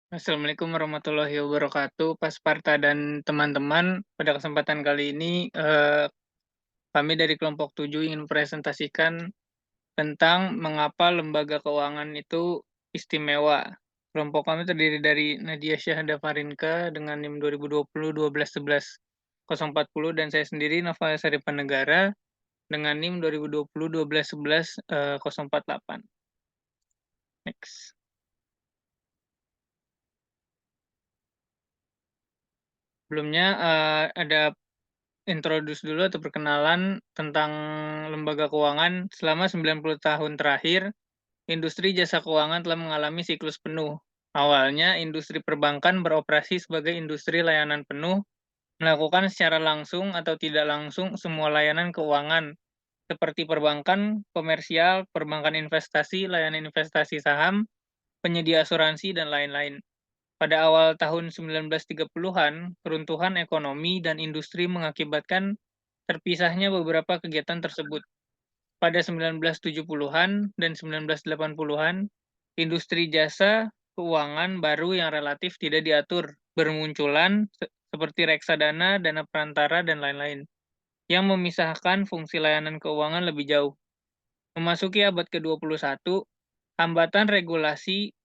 Assalamualaikum warahmatullahi wabarakatuh, Pak Sparta dan teman-teman. Pada kesempatan kali ini, kami dari kelompok 7 ingin presentasikan tentang mengapa lembaga keuangan itu istimewa. Kelompok kami terdiri dari Nadia Syahada Farinka dengan NIM 2020 1211 040 dan saya sendiri Noval Saripan Negara dengan NIM 2020 1211 048. Next. Sebelumnya ada introduce dulu atau perkenalan tentang lembaga keuangan. Selama 90 tahun terakhir, industri jasa keuangan telah mengalami siklus penuh. Awalnya, industri perbankan beroperasi sebagai industri layanan penuh, melakukan secara langsung atau tidak langsung semua layanan keuangan, seperti perbankan komersial, perbankan investasi, layanan investasi saham, penyedia asuransi, dan lain-lain. Pada awal tahun 1930-an, keruntuhan ekonomi dan industri mengakibatkan terpisahnya beberapa kegiatan tersebut. Pada 1970-an dan 1980-an, industri jasa keuangan baru yang relatif tidak diatur bermunculan seperti reksadana, dana perantara, dan lain-lain, yang memisahkan fungsi layanan keuangan lebih jauh. Memasuki abad ke-21, hambatan regulasi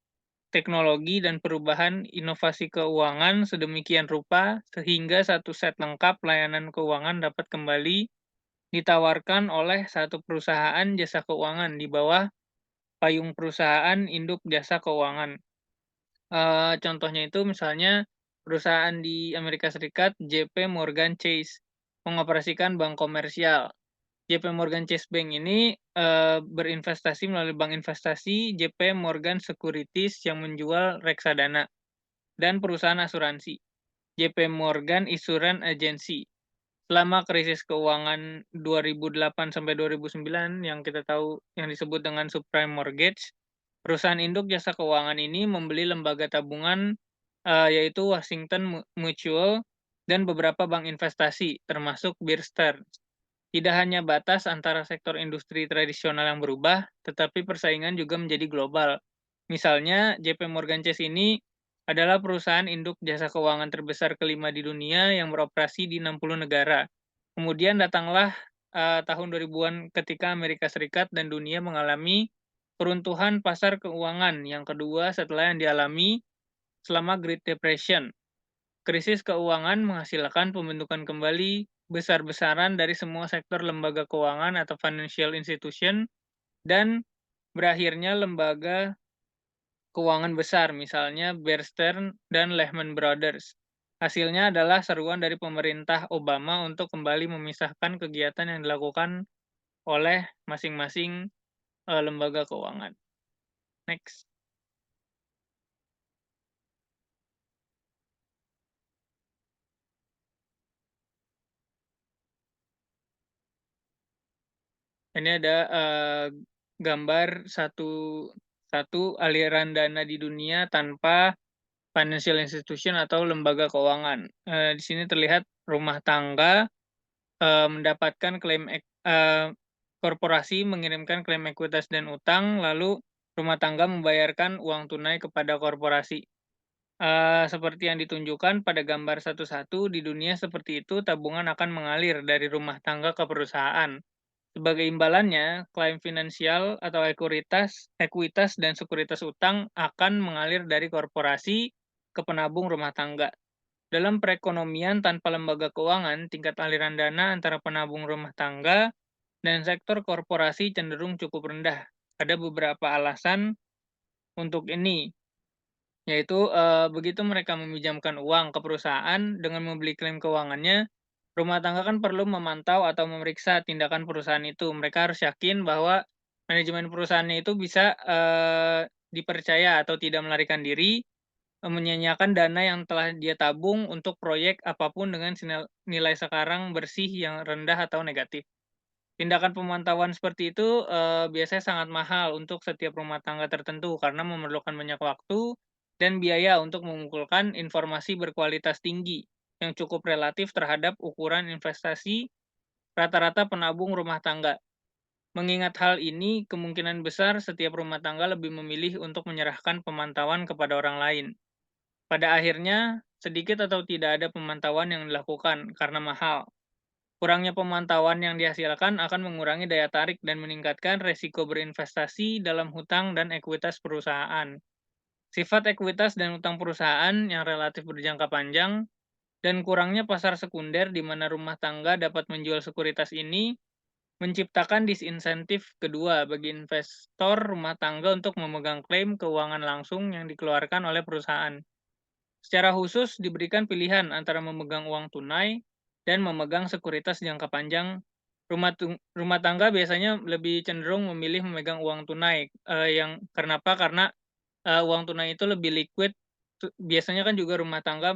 teknologi dan perubahan inovasi keuangan sedemikian rupa sehingga satu set lengkap layanan keuangan dapat kembali ditawarkan oleh satu perusahaan jasa keuangan di bawah payung perusahaan induk jasa keuangan. Contohnya itu misalnya perusahaan di Amerika Serikat, JP Morgan Chase, mengoperasikan bank komersial. JP Morgan Chase Bank ini berinvestasi melalui bank investasi JP Morgan Securities yang menjual reksadana dan perusahaan asuransi, JP Morgan Insurance Agency. Selama krisis keuangan 2008 sampai 2009 yang kita tahu yang disebut dengan subprime mortgage, perusahaan induk jasa keuangan ini membeli lembaga tabungan yaitu Washington Mutual dan beberapa bank investasi termasuk Bear Stearns. Tidak hanya batas antara sektor industri tradisional yang berubah, tetapi persaingan juga menjadi global. Misalnya, JP Morgan Chase ini adalah perusahaan induk jasa keuangan terbesar kelima di dunia yang beroperasi di 60 negara. Kemudian datanglah tahun 2000-an ketika Amerika Serikat dan dunia mengalami peruntuhan pasar keuangan yang kedua setelah yang dialami selama Great Depression. Krisis keuangan menghasilkan pembentukan kembali besar-besaran dari semua sektor lembaga keuangan atau financial institution dan berakhirnya lembaga keuangan besar, misalnya Bear Stearns dan Lehman Brothers. Hasilnya adalah seruan dari pemerintah Obama untuk kembali memisahkan kegiatan yang dilakukan oleh masing-masing lembaga keuangan. Next. Ini ada gambar satu aliran dana di dunia tanpa financial institution atau lembaga keuangan. Di sini terlihat rumah tangga mendapatkan klaim korporasi mengirimkan klaim ekuitas dan utang, lalu rumah tangga membayarkan uang tunai kepada korporasi. Seperti yang ditunjukkan pada gambar 1-1, di dunia seperti itu tabungan akan mengalir dari rumah tangga ke perusahaan. Sebagai imbalannya, klaim finansial atau ekuitas dan sekuritas utang akan mengalir dari korporasi ke penabung rumah tangga. Dalam perekonomian tanpa lembaga keuangan, tingkat aliran dana antara penabung rumah tangga dan sektor korporasi cenderung cukup rendah. Ada beberapa alasan untuk ini, yaitu begitu mereka meminjamkan uang ke perusahaan dengan membeli klaim keuangannya, rumah tangga kan perlu memantau atau memeriksa tindakan perusahaan itu. Mereka harus yakin bahwa manajemen perusahaannya itu bisa dipercaya atau tidak melarikan diri, menyanyiakan dana yang telah dia tabung untuk proyek apapun dengan nilai sekarang bersih yang rendah atau negatif. Tindakan pemantauan seperti itu biasanya sangat mahal untuk setiap rumah tangga tertentu karena memerlukan banyak waktu dan biaya untuk mengumpulkan informasi berkualitas tinggi yang cukup relatif terhadap ukuran investasi rata-rata penabung rumah tangga. Mengingat hal ini, kemungkinan besar setiap rumah tangga lebih memilih untuk menyerahkan pemantauan kepada orang lain. Pada akhirnya, sedikit atau tidak ada pemantauan yang dilakukan karena mahal. Kurangnya pemantauan yang dihasilkan akan mengurangi daya tarik dan meningkatkan resiko berinvestasi dalam hutang dan ekuitas perusahaan. Sifat ekuitas dan hutang perusahaan yang relatif berjangka panjang dan kurangnya pasar sekunder di mana rumah tangga dapat menjual sekuritas ini menciptakan disinsentif kedua bagi investor rumah tangga untuk memegang klaim keuangan langsung yang dikeluarkan oleh perusahaan. Secara khusus, diberikan pilihan antara memegang uang tunai dan memegang sekuritas jangka panjang. Rumah tangga biasanya lebih cenderung memilih memegang uang tunai. Yang kenapa? Karena uang tunai itu lebih liquid. Biasanya kan juga rumah tangga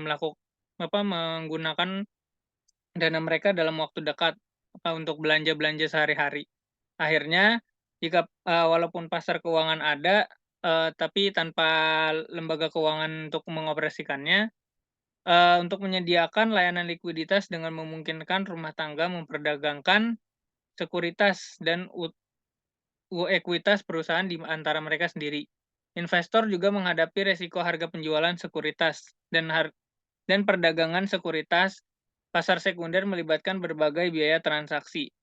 melakukan menggunakan dana mereka dalam waktu dekat untuk belanja-belanja sehari-hari. Akhirnya, jika walaupun pasar keuangan ada, tapi tanpa lembaga keuangan untuk mengoperasikannya, untuk menyediakan layanan likuiditas dengan memungkinkan rumah tangga memperdagangkan sekuritas dan ekuitas perusahaan di antara mereka sendiri. Investor juga menghadapi resiko harga penjualan sekuritas dan perdagangan sekuritas. Pasar sekunder melibatkan berbagai biaya transaksi.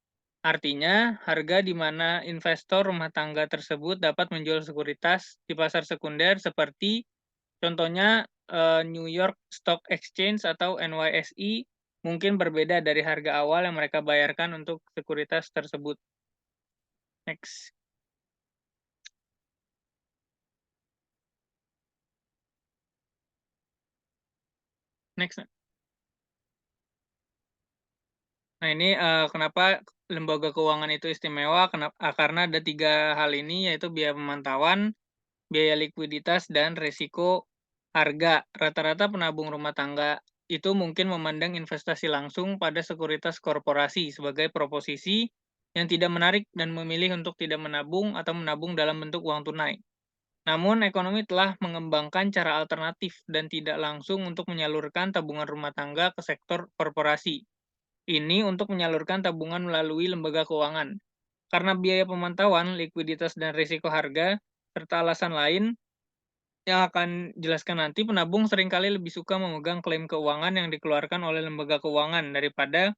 Artinya, harga di mana investor rumah tangga tersebut dapat menjual sekuritas di pasar sekunder seperti contohnya New York Stock Exchange atau NYSE mungkin berbeda dari harga awal yang mereka bayarkan untuk sekuritas tersebut. Next. Next. Nah, ini kenapa lembaga keuangan itu istimewa? Karena ada 3 hal ini, yaitu biaya pemantauan, biaya likuiditas, dan risiko harga. Rata-rata penabung rumah tangga itu mungkin memandang investasi langsung pada sekuritas korporasi sebagai proposisi yang tidak menarik dan memilih untuk tidak menabung atau menabung dalam bentuk uang tunai. Namun, ekonomi telah mengembangkan cara alternatif dan tidak langsung untuk menyalurkan tabungan rumah tangga ke sektor korporasi. Ini untuk menyalurkan tabungan melalui lembaga keuangan. Karena biaya pemantauan, likuiditas, dan risiko harga, serta alasan lain yang akan jelaskan nanti, penabung seringkali lebih suka memegang klaim keuangan yang dikeluarkan oleh lembaga keuangan daripada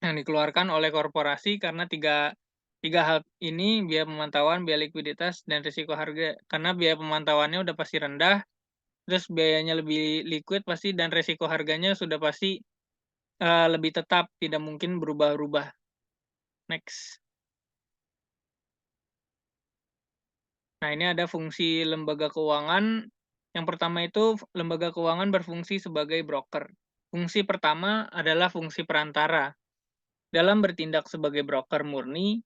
yang dikeluarkan oleh korporasi karena tiga hal ini, biaya pemantauan, biaya likuiditas, dan risiko harga. Karena biaya pemantauannya udah pasti rendah, terus biayanya lebih liquid pasti, dan risiko harganya sudah pasti lebih tetap, tidak mungkin berubah-ubah. Next. Nah, ini ada fungsi lembaga keuangan. Yang pertama itu, lembaga keuangan berfungsi sebagai broker. Fungsi pertama adalah fungsi perantara. Dalam bertindak sebagai broker murni,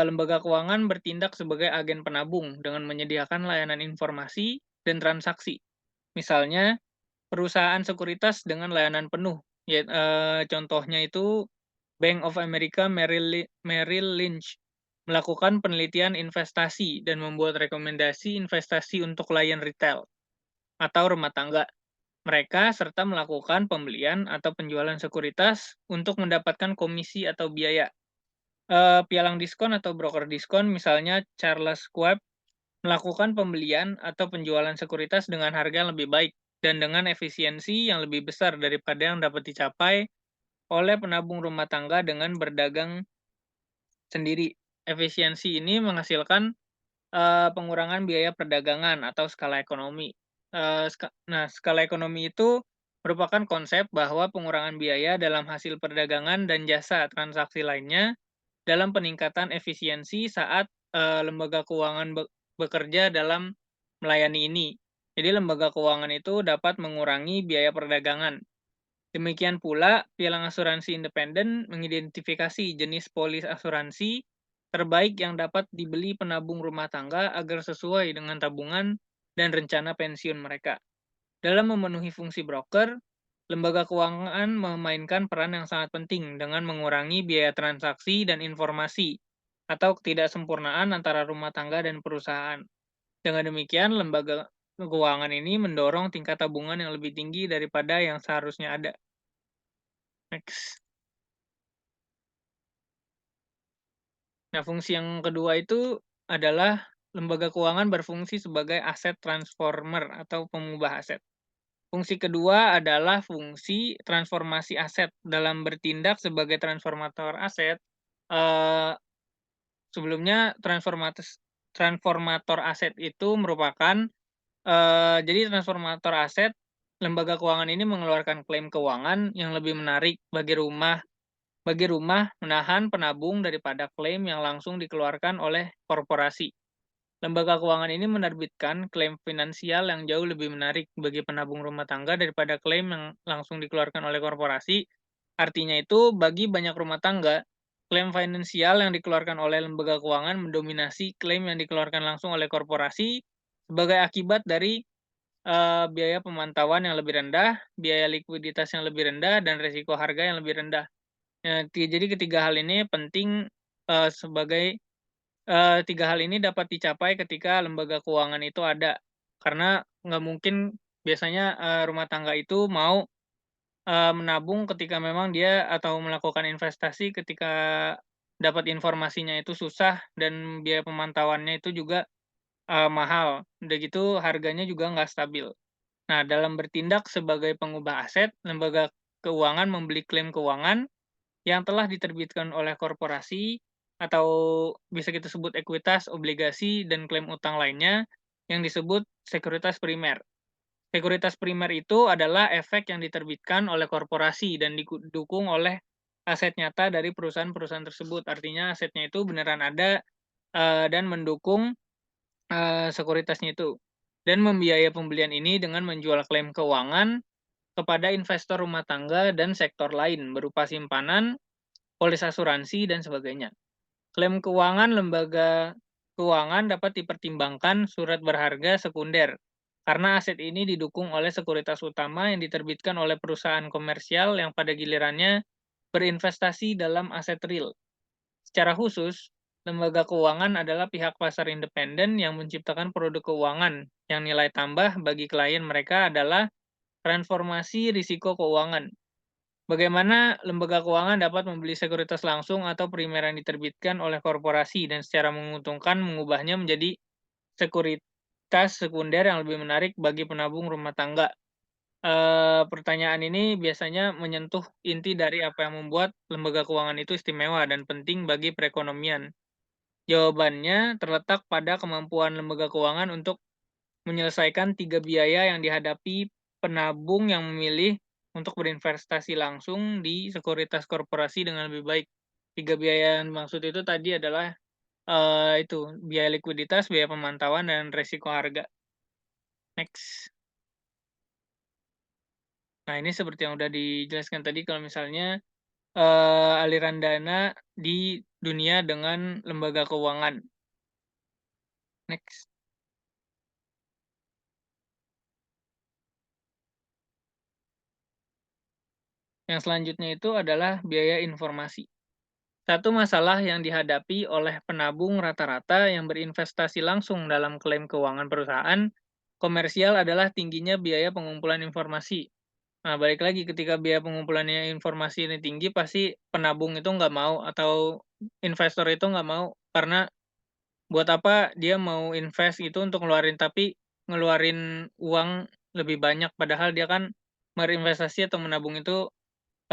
lembaga keuangan bertindak sebagai agen penabung dengan menyediakan layanan informasi dan transaksi. Misalnya, perusahaan sekuritas dengan layanan penuh. Contohnya itu Bank of America Merrill Lynch melakukan penelitian investasi dan membuat rekomendasi investasi untuk klien retail atau rumah tangga. Mereka serta melakukan pembelian atau penjualan sekuritas untuk mendapatkan komisi atau biaya. Pialang diskon atau broker diskon, misalnya Charles Schwab, melakukan pembelian atau penjualan sekuritas dengan harga yang lebih baik dan dengan efisiensi yang lebih besar daripada yang dapat dicapai oleh penabung rumah tangga dengan berdagang sendiri. Efisiensi ini menghasilkan pengurangan biaya perdagangan atau skala ekonomi. Nah, skala ekonomi itu merupakan konsep bahwa pengurangan biaya dalam hasil perdagangan dan jasa transaksi lainnya dalam peningkatan efisiensi saat lembaga keuangan bekerja dalam melayani ini. Jadi lembaga keuangan itu dapat mengurangi biaya perdagangan. Demikian pula, pialang asuransi independen mengidentifikasi jenis polis asuransi terbaik yang dapat dibeli penabung rumah tangga agar sesuai dengan tabungan dan rencana pensiun mereka. Dalam memenuhi fungsi broker, lembaga keuangan memainkan peran yang sangat penting dengan mengurangi biaya transaksi dan informasi atau ketidaksempurnaan antara rumah tangga dan perusahaan. Dengan demikian, lembaga keuangan ini mendorong tingkat tabungan yang lebih tinggi daripada yang seharusnya ada. Next. Nah, fungsi yang kedua itu adalah lembaga keuangan berfungsi sebagai aset transformer atau pengubah aset. Fungsi kedua adalah fungsi transformasi aset. Dalam bertindak sebagai transformator aset, eee, sebelumnya transformator aset itu merupakan, jadi transformator aset, lembaga keuangan ini mengeluarkan klaim keuangan yang lebih menarik bagi rumah menahan penabung daripada klaim yang langsung dikeluarkan oleh korporasi. Lembaga keuangan ini menerbitkan klaim finansial yang jauh lebih menarik bagi penabung rumah tangga daripada klaim yang langsung dikeluarkan oleh korporasi. Artinya itu, bagi banyak rumah tangga, klaim finansial yang dikeluarkan oleh lembaga keuangan mendominasi klaim yang dikeluarkan langsung oleh korporasi sebagai akibat dari biaya pemantauan yang lebih rendah, biaya likuiditas yang lebih rendah, dan risiko harga yang lebih rendah. Jadi ketiga hal ini penting, sebagai 3 hal ini dapat dicapai ketika lembaga keuangan itu ada. Karena nggak mungkin biasanya, rumah tangga itu mau, menabung ketika memang dia atau melakukan investasi ketika dapat informasinya itu susah dan biaya pemantauannya itu juga, mahal. Udah gitu harganya juga nggak stabil. Nah, dalam bertindak sebagai pengubah aset, lembaga keuangan membeli klaim keuangan yang telah diterbitkan oleh korporasi atau bisa kita sebut ekuitas, obligasi, dan klaim utang lainnya yang disebut sekuritas primer. Sekuritas primer itu adalah efek yang diterbitkan oleh korporasi dan didukung oleh aset nyata dari perusahaan-perusahaan tersebut. Artinya asetnya itu beneran ada, dan mendukung, sekuritasnya itu. Dan membiayai pembelian ini dengan menjual klaim keuangan kepada investor rumah tangga dan sektor lain berupa simpanan, polis asuransi, dan sebagainya. Klaim keuangan lembaga keuangan dapat dipertimbangkan surat berharga sekunder, karena aset ini didukung oleh sekuritas utama yang diterbitkan oleh perusahaan komersial yang pada gilirannya berinvestasi dalam aset real. Secara khusus, lembaga keuangan adalah pihak pasar independen yang menciptakan produk keuangan yang nilai tambah bagi klien mereka adalah transformasi risiko keuangan. Bagaimana lembaga keuangan dapat membeli sekuritas langsung atau primer yang diterbitkan oleh korporasi dan secara menguntungkan mengubahnya menjadi sekuritas sekunder yang lebih menarik bagi penabung rumah tangga? Pertanyaan ini biasanya menyentuh inti dari apa yang membuat lembaga keuangan itu istimewa dan penting bagi perekonomian. Jawabannya terletak pada kemampuan lembaga keuangan untuk menyelesaikan 3 biaya yang dihadapi penabung yang memilih untuk berinvestasi langsung di sekuritas korporasi dengan lebih baik. 3 biaya yang dimaksud itu tadi adalah, itu, biaya likuiditas, biaya pemantauan, dan resiko harga. Next. Nah, ini seperti yang udah dijelaskan tadi kalau misalnya, aliran dana di dunia dengan lembaga keuangan. Next. Yang selanjutnya itu adalah biaya informasi. Satu masalah yang dihadapi oleh penabung rata-rata yang berinvestasi langsung dalam klaim keuangan perusahaan komersial adalah tingginya biaya pengumpulan informasi. Nah, balik lagi ketika biaya pengumpulannya informasi ini tinggi, pasti penabung itu nggak mau atau investor itu nggak mau karena buat apa dia mau invest itu untuk ngeluarin uang lebih banyak padahal dia kan berinvestasi atau menabung itu,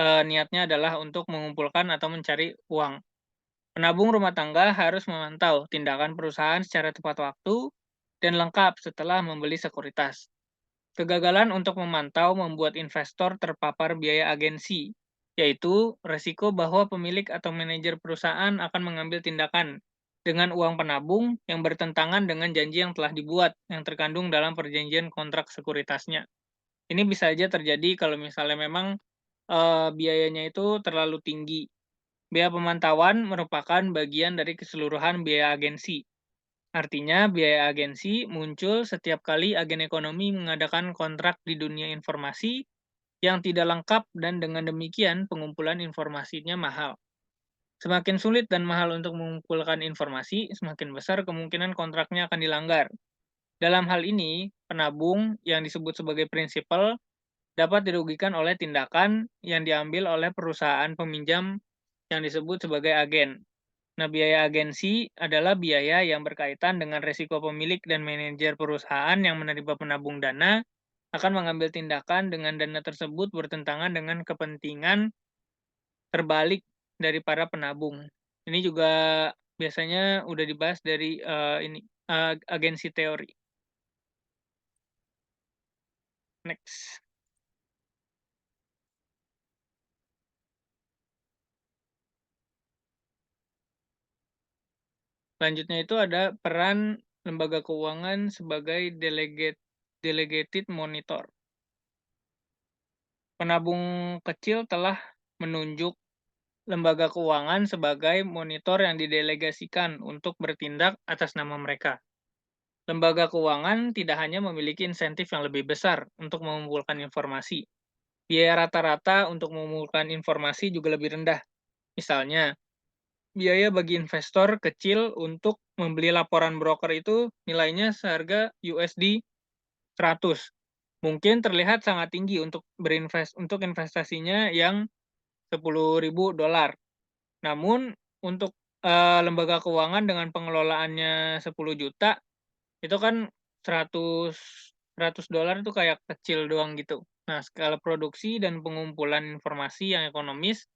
niatnya adalah untuk mengumpulkan atau mencari uang. Penabung rumah tangga harus memantau tindakan perusahaan secara tepat waktu dan lengkap setelah membeli sekuritas. Kegagalan untuk memantau membuat investor terpapar biaya agensi, yaitu resiko bahwa pemilik atau manajer perusahaan akan mengambil tindakan dengan uang penabung yang bertentangan dengan janji yang telah dibuat yang terkandung dalam perjanjian kontrak sekuritasnya. Ini bisa saja terjadi kalau misalnya memang, biayanya itu terlalu tinggi. Biaya pemantauan merupakan bagian dari keseluruhan biaya agensi. Artinya, biaya agensi muncul setiap kali agen ekonomi mengadakan kontrak di dunia informasi yang tidak lengkap dan dengan demikian pengumpulan informasinya mahal. Semakin sulit dan mahal untuk mengumpulkan informasi, semakin besar kemungkinan kontraknya akan dilanggar. Dalam hal ini, penabung yang disebut sebagai prinsipal dapat dirugikan oleh tindakan yang diambil oleh perusahaan peminjam yang disebut sebagai agen. Nah, biaya agensi adalah biaya yang berkaitan dengan resiko pemilik dan manajer perusahaan yang menerima penabung dana akan mengambil tindakan dengan dana tersebut bertentangan dengan kepentingan terbalik dari para penabung. Ini juga biasanya udah dibahas dari agensi teori. Next. Selanjutnya itu ada peran lembaga keuangan sebagai delegated monitor. Penabung kecil telah menunjuk lembaga keuangan sebagai monitor yang didelegasikan untuk bertindak atas nama mereka. Lembaga keuangan tidak hanya memiliki insentif yang lebih besar untuk mengumpulkan informasi. Biaya rata-rata untuk mengumpulkan informasi juga lebih rendah. Misalnya, biaya bagi investor kecil untuk membeli laporan broker itu nilainya seharga USD 100. Mungkin terlihat sangat tinggi untuk investasinya yang 10.000 dolar. Namun untuk lembaga keuangan dengan pengelolaannya 10 juta itu kan 100 dolar itu kayak kecil doang gitu. Nah, skala produksi dan pengumpulan informasi yang ekonomis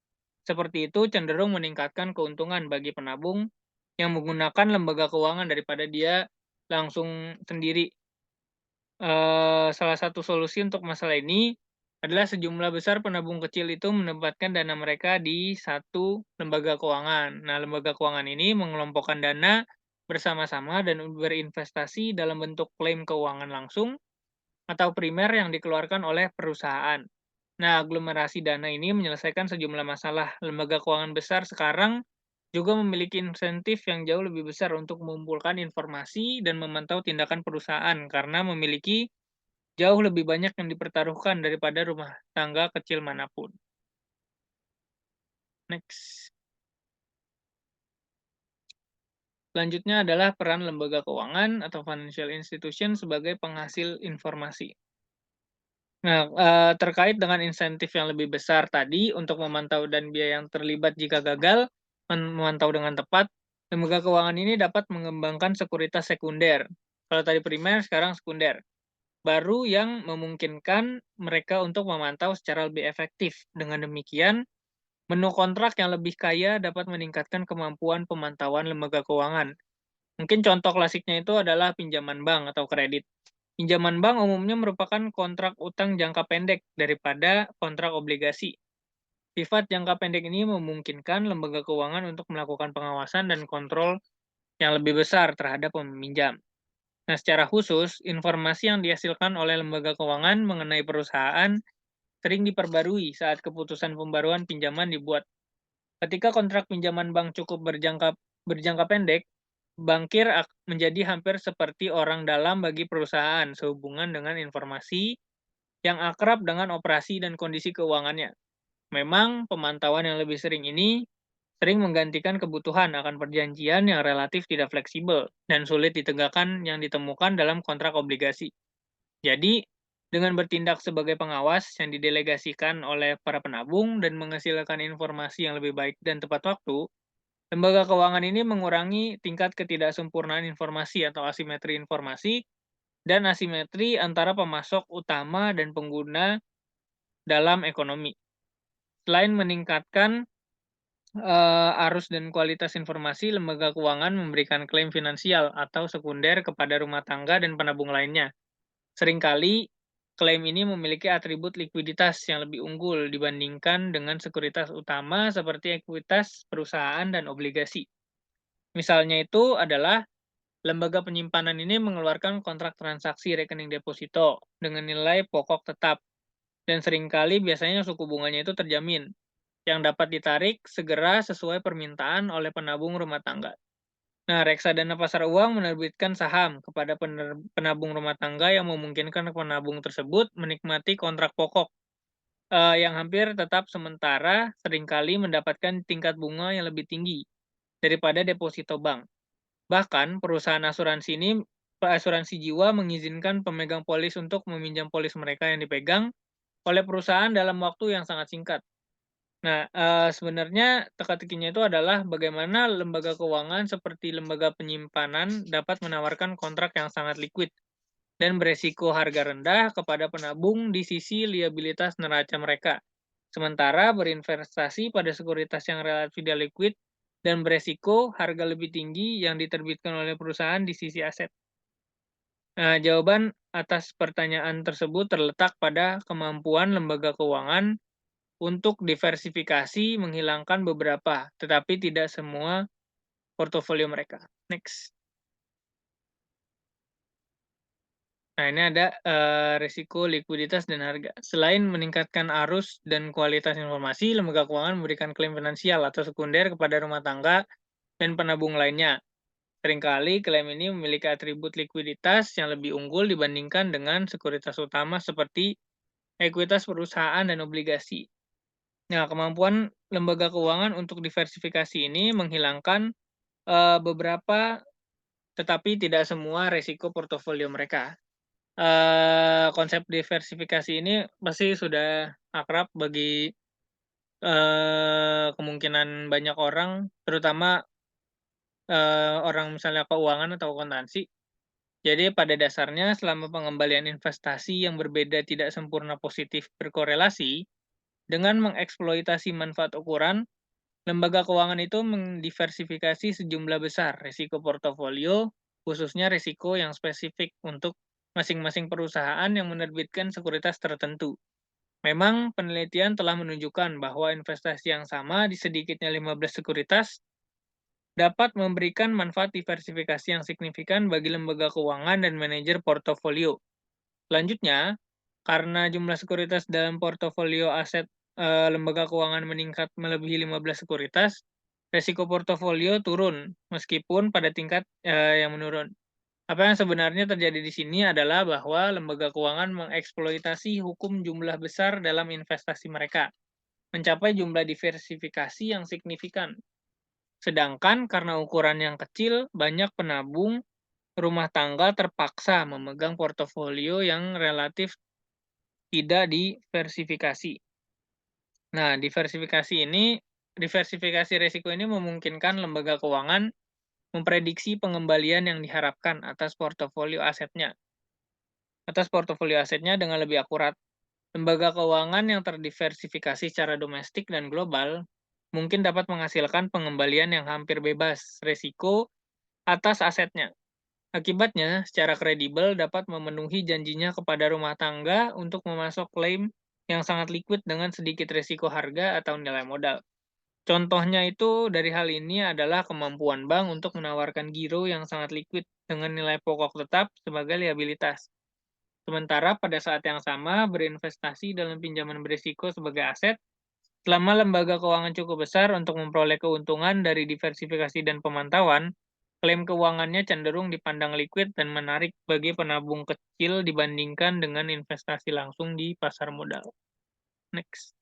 seperti itu cenderung meningkatkan keuntungan bagi penabung yang menggunakan lembaga keuangan daripada dia langsung sendiri. Salah satu solusi untuk masalah ini adalah sejumlah besar penabung kecil itu menempatkan dana mereka di satu lembaga keuangan. Nah, lembaga keuangan ini mengelompokkan dana bersama-sama dan berinvestasi dalam bentuk klaim keuangan langsung atau primer yang dikeluarkan oleh perusahaan. Nah, aglomerasi dana ini menyelesaikan sejumlah masalah. Lembaga keuangan besar sekarang juga memiliki insentif yang jauh lebih besar untuk mengumpulkan informasi dan memantau tindakan perusahaan karena memiliki jauh lebih banyak yang dipertaruhkan daripada rumah tangga kecil manapun. Next. Selanjutnya adalah peran lembaga keuangan atau financial institution sebagai penghasil informasi. Nah, terkait dengan insentif yang lebih besar tadi untuk memantau dan biaya yang terlibat jika gagal memantau dengan tepat, lembaga keuangan ini dapat mengembangkan sekuritas sekunder. Kalau tadi primer, sekarang sekunder. Baru yang memungkinkan mereka untuk memantau secara lebih efektif. Dengan demikian, menu kontrak yang lebih kaya dapat meningkatkan kemampuan pemantauan lembaga keuangan. Mungkin contoh klasiknya itu adalah pinjaman bank atau kredit. Pinjaman bank umumnya merupakan kontrak utang jangka pendek daripada kontrak obligasi. Sifat jangka pendek ini memungkinkan lembaga keuangan untuk melakukan pengawasan dan kontrol yang lebih besar terhadap peminjam. Nah, secara khusus, informasi yang dihasilkan oleh lembaga keuangan mengenai perusahaan sering diperbarui saat keputusan pembaruan pinjaman dibuat. Ketika kontrak pinjaman bank cukup berjangka pendek, bankir menjadi hampir seperti orang dalam bagi perusahaan sehubungan dengan informasi yang akrab dengan operasi dan kondisi keuangannya. Memang pemantauan yang lebih sering ini sering menggantikan kebutuhan akan perjanjian yang relatif tidak fleksibel dan sulit ditegakkan yang ditemukan dalam kontrak obligasi. Jadi, dengan bertindak sebagai pengawas yang didelegasikan oleh para penabung dan menghasilkan informasi yang lebih baik dan tepat waktu, lembaga keuangan ini mengurangi tingkat ketidaksempurnaan informasi atau asimetri informasi dan asimetri antara pemasok utama dan pengguna dalam ekonomi. Selain meningkatkan arus dan kualitas informasi, lembaga keuangan memberikan klaim finansial atau sekunder kepada rumah tangga dan penabung lainnya. Seringkali, klaim ini memiliki atribut likuiditas yang lebih unggul dibandingkan dengan sekuritas utama seperti ekuitas perusahaan dan obligasi. Misalnya itu adalah lembaga penyimpanan ini mengeluarkan kontrak transaksi rekening deposito dengan nilai pokok tetap, dan seringkali biasanya suku bunganya itu terjamin, yang dapat ditarik segera sesuai permintaan oleh penabung rumah tangga. Nah, reksadana pasar uang menerbitkan saham kepada penabung rumah tangga yang memungkinkan penabung tersebut menikmati kontrak pokok yang hampir tetap sementara seringkali mendapatkan tingkat bunga yang lebih tinggi daripada deposito bank. Bahkan, perusahaan asuransi jiwa mengizinkan pemegang polis untuk meminjam polis mereka yang dipegang oleh perusahaan dalam waktu yang sangat singkat. Nah, sebenarnya teka-tekinya itu adalah bagaimana lembaga keuangan seperti lembaga penyimpanan dapat menawarkan kontrak yang sangat liquid dan beresiko harga rendah kepada penabung di sisi liabilitas neraca mereka. Sementara berinvestasi pada sekuritas yang relatif tidak liquid dan beresiko harga lebih tinggi yang diterbitkan oleh perusahaan di sisi aset. Nah, jawaban atas pertanyaan tersebut terletak pada kemampuan lembaga keuangan untuk diversifikasi menghilangkan beberapa, tetapi tidak semua portofolio mereka. Next. Nah, ini ada risiko likuiditas dan harga. Selain meningkatkan arus dan kualitas informasi, lembaga keuangan memberikan klaim finansial atau sekunder kepada rumah tangga dan penabung lainnya. Seringkali klaim ini memiliki atribut likuiditas yang lebih unggul dibandingkan dengan sekuritas utama seperti ekuitas perusahaan dan obligasi. Nah, kemampuan lembaga keuangan untuk diversifikasi ini menghilangkan beberapa, tetapi tidak semua resiko portofolio mereka. Konsep diversifikasi ini pasti sudah akrab bagi kemungkinan banyak orang, terutama orang misalnya keuangan atau akuntansi. Jadi pada dasarnya selama pengembalian investasi yang berbeda tidak sempurna positif berkorelasi dengan mengeksploitasi manfaat ukuran, lembaga keuangan itu mendiversifikasi sejumlah besar risiko portofolio, khususnya risiko yang spesifik untuk masing-masing perusahaan yang menerbitkan sekuritas tertentu. Memang penelitian telah menunjukkan bahwa investasi yang sama di sedikitnya 15 sekuritas dapat memberikan manfaat diversifikasi yang signifikan bagi lembaga keuangan dan manajer portofolio. Selanjutnya, karena jumlah sekuritas dalam portofolio aset lembaga keuangan meningkat melebihi 15 sekuritas, resiko portofolio turun meskipun pada tingkat yang menurun. Apa yang sebenarnya terjadi di sini adalah bahwa lembaga keuangan mengeksploitasi hukum jumlah besar dalam investasi mereka, mencapai jumlah diversifikasi yang signifikan. Sedangkan karena ukuran yang kecil, banyak penabung rumah tangga terpaksa memegang portofolio yang relatif tidak diversifikasi. Nah, diversifikasi risiko ini memungkinkan lembaga keuangan memprediksi pengembalian yang diharapkan atas portofolio asetnya dengan lebih akurat. Lembaga keuangan yang terdiversifikasi secara domestik dan global mungkin dapat menghasilkan pengembalian yang hampir bebas risiko atas asetnya. Akibatnya, secara kredibel dapat memenuhi janjinya kepada rumah tangga untuk memasok klaim yang sangat liquid dengan sedikit risiko harga atau nilai modal. Contohnya itu dari hal ini adalah kemampuan bank untuk menawarkan giro yang sangat liquid dengan nilai pokok tetap sebagai liabilitas. Sementara pada saat yang sama berinvestasi dalam pinjaman berisiko sebagai aset, selama lembaga keuangan cukup besar untuk memperoleh keuntungan dari diversifikasi dan pemantauan, klaim keuangannya cenderung dipandang liquid dan menarik bagi penabung kecil dibandingkan dengan investasi langsung di pasar modal. Next.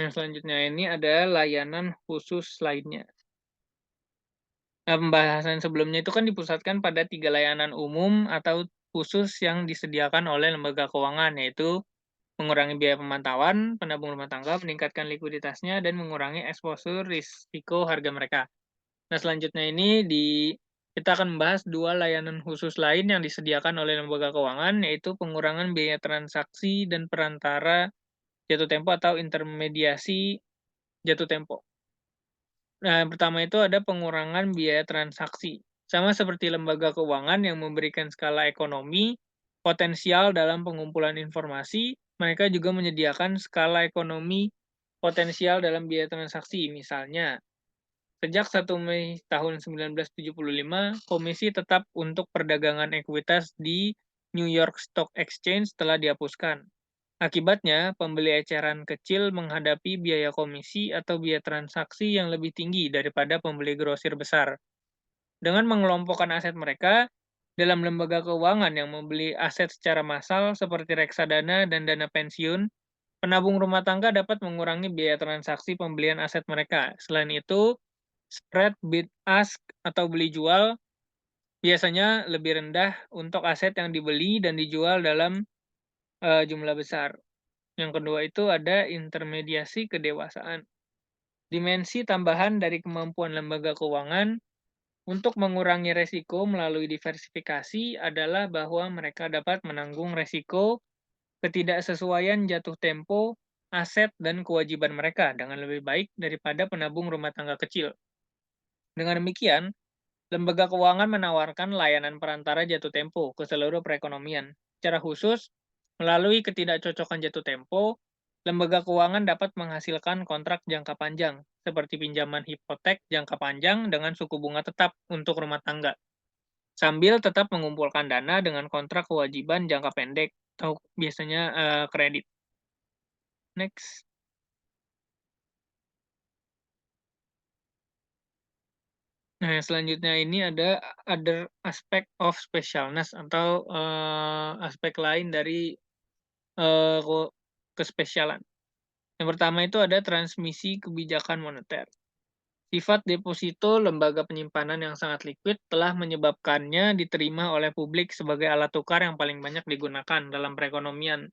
Nah, selanjutnya ini ada layanan khusus lainnya. Nah, pembahasan sebelumnya itu kan dipusatkan pada 3 layanan umum atau khusus yang disediakan oleh lembaga keuangan, yaitu mengurangi biaya pemantauan, penabung rumah tangga, meningkatkan likuiditasnya, dan mengurangi eksposur risiko harga mereka. Nah, selanjutnya ini kita akan membahas 2 layanan khusus lain yang disediakan oleh lembaga keuangan, yaitu pengurangan biaya transaksi dan perantara jatuh tempo atau intermediasi jatuh tempo. Nah, yang pertama itu ada pengurangan biaya transaksi. Sama seperti lembaga keuangan yang memberikan skala ekonomi potensial dalam pengumpulan informasi, mereka juga menyediakan skala ekonomi potensial dalam biaya transaksi. Misalnya, sejak 1 Mei tahun 1975, Komisi Tetap untuk Perdagangan Ekuitas di New York Stock Exchange telah dihapuskan. Akibatnya, pembeli eceran kecil menghadapi biaya komisi atau biaya transaksi yang lebih tinggi daripada pembeli grosir besar. Dengan mengelompokkan aset mereka dalam lembaga keuangan yang membeli aset secara massal seperti reksadana dan dana pensiun, penabung rumah tangga dapat mengurangi biaya transaksi pembelian aset mereka. Selain itu, spread bid ask atau beli jual biasanya lebih rendah untuk aset yang dibeli dan dijual dalam jumlah besar. Yang kedua itu ada intermediasi kedewasaan. Dimensi tambahan dari kemampuan lembaga keuangan untuk mengurangi resiko melalui diversifikasi adalah bahwa mereka dapat menanggung resiko ketidaksesuaian jatuh tempo, aset, dan kewajiban mereka dengan lebih baik daripada penabung rumah tangga kecil. Dengan demikian, lembaga keuangan menawarkan layanan perantara jatuh tempo ke seluruh perekonomian. Secara khusus, melalui ketidakcocokan jatuh tempo, lembaga keuangan dapat menghasilkan kontrak jangka panjang, seperti pinjaman hipotek jangka panjang dengan suku bunga tetap untuk rumah tangga, sambil tetap mengumpulkan dana dengan kontrak kewajiban jangka pendek atau biasanya kredit. Next. Nah, selanjutnya ini ada other aspect of specialness atau aspek lain dari eh, kespesialan. Yang pertama itu ada transmisi kebijakan moneter. Sifat deposito lembaga penyimpanan yang sangat liquid telah menyebabkannya diterima oleh publik sebagai alat tukar yang paling banyak digunakan dalam perekonomian.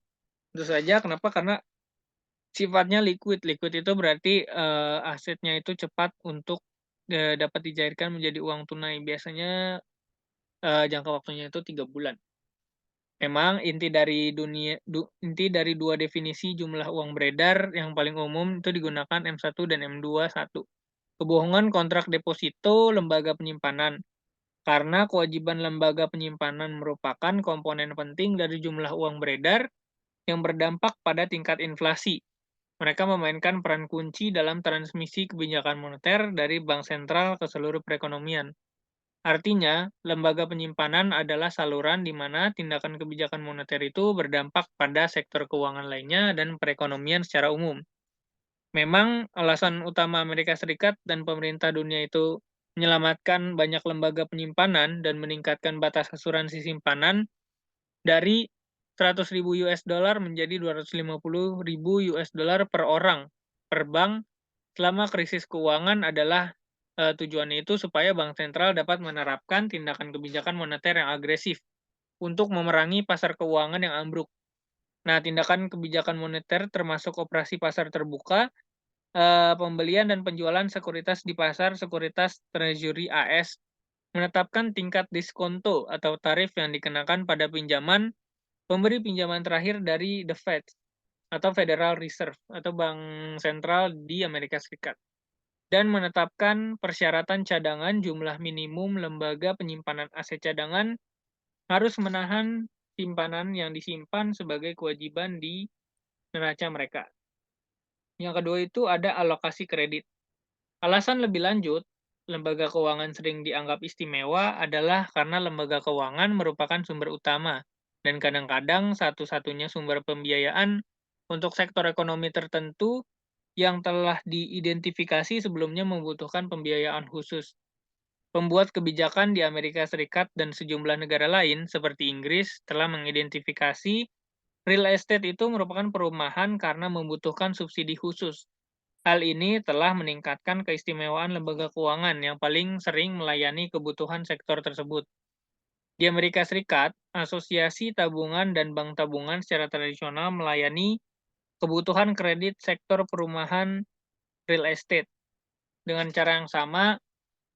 Tentu saja, kenapa? Karena sifatnya liquid. Liquid itu berarti asetnya itu cepat untuk dapat dicairkan menjadi uang tunai. Biasanya jangka waktunya itu 3 bulan. Memang inti dari dua definisi jumlah uang beredar yang paling umum itu digunakan M1 dan M21. Kebohongan kontrak deposito lembaga penyimpanan. Karena kewajiban lembaga penyimpanan merupakan komponen penting dari jumlah uang beredar yang berdampak pada tingkat inflasi. Mereka memainkan peran kunci dalam transmisi kebijakan moneter dari bank sentral ke seluruh perekonomian. Artinya, lembaga penyimpanan adalah saluran di mana tindakan kebijakan moneter itu berdampak pada sektor keuangan lainnya dan perekonomian secara umum. Memang alasan utama Amerika Serikat dan pemerintah dunia itu menyelamatkan banyak lembaga penyimpanan dan meningkatkan batas asuransi simpanan dari 100.000 US dollar menjadi 250.000 US dollar per orang per bank selama krisis keuangan adalah tujuannya itu supaya bank sentral dapat menerapkan tindakan kebijakan moneter yang agresif untuk memerangi pasar keuangan yang ambruk. Nah, tindakan kebijakan moneter termasuk operasi pasar terbuka, pembelian dan penjualan sekuritas di pasar sekuritas Treasury AS, menetapkan tingkat diskonto atau tarif yang dikenakan pada pinjaman pemberi pinjaman terakhir dari The Fed atau Federal Reserve atau Bank Sentral di Amerika Serikat, dan menetapkan persyaratan cadangan jumlah minimum lembaga penyimpanan aset cadangan harus menahan simpanan yang disimpan sebagai kewajiban di neraca mereka. Yang kedua itu ada alokasi kredit. Alasan lebih lanjut, lembaga keuangan sering dianggap istimewa adalah karena lembaga keuangan merupakan sumber utama dan kadang-kadang satu-satunya sumber pembiayaan untuk sektor ekonomi tertentu yang telah diidentifikasi sebelumnya membutuhkan pembiayaan khusus. Pembuat kebijakan di Amerika Serikat dan sejumlah negara lain seperti Inggris telah mengidentifikasi real estate itu merupakan perumahan karena membutuhkan subsidi khusus. Hal ini telah meningkatkan keistimewaan lembaga keuangan yang paling sering melayani kebutuhan sektor tersebut. Di Amerika Serikat, Asosiasi Tabungan dan Bank Tabungan secara tradisional melayani kebutuhan kredit sektor perumahan real estate. Dengan cara yang sama,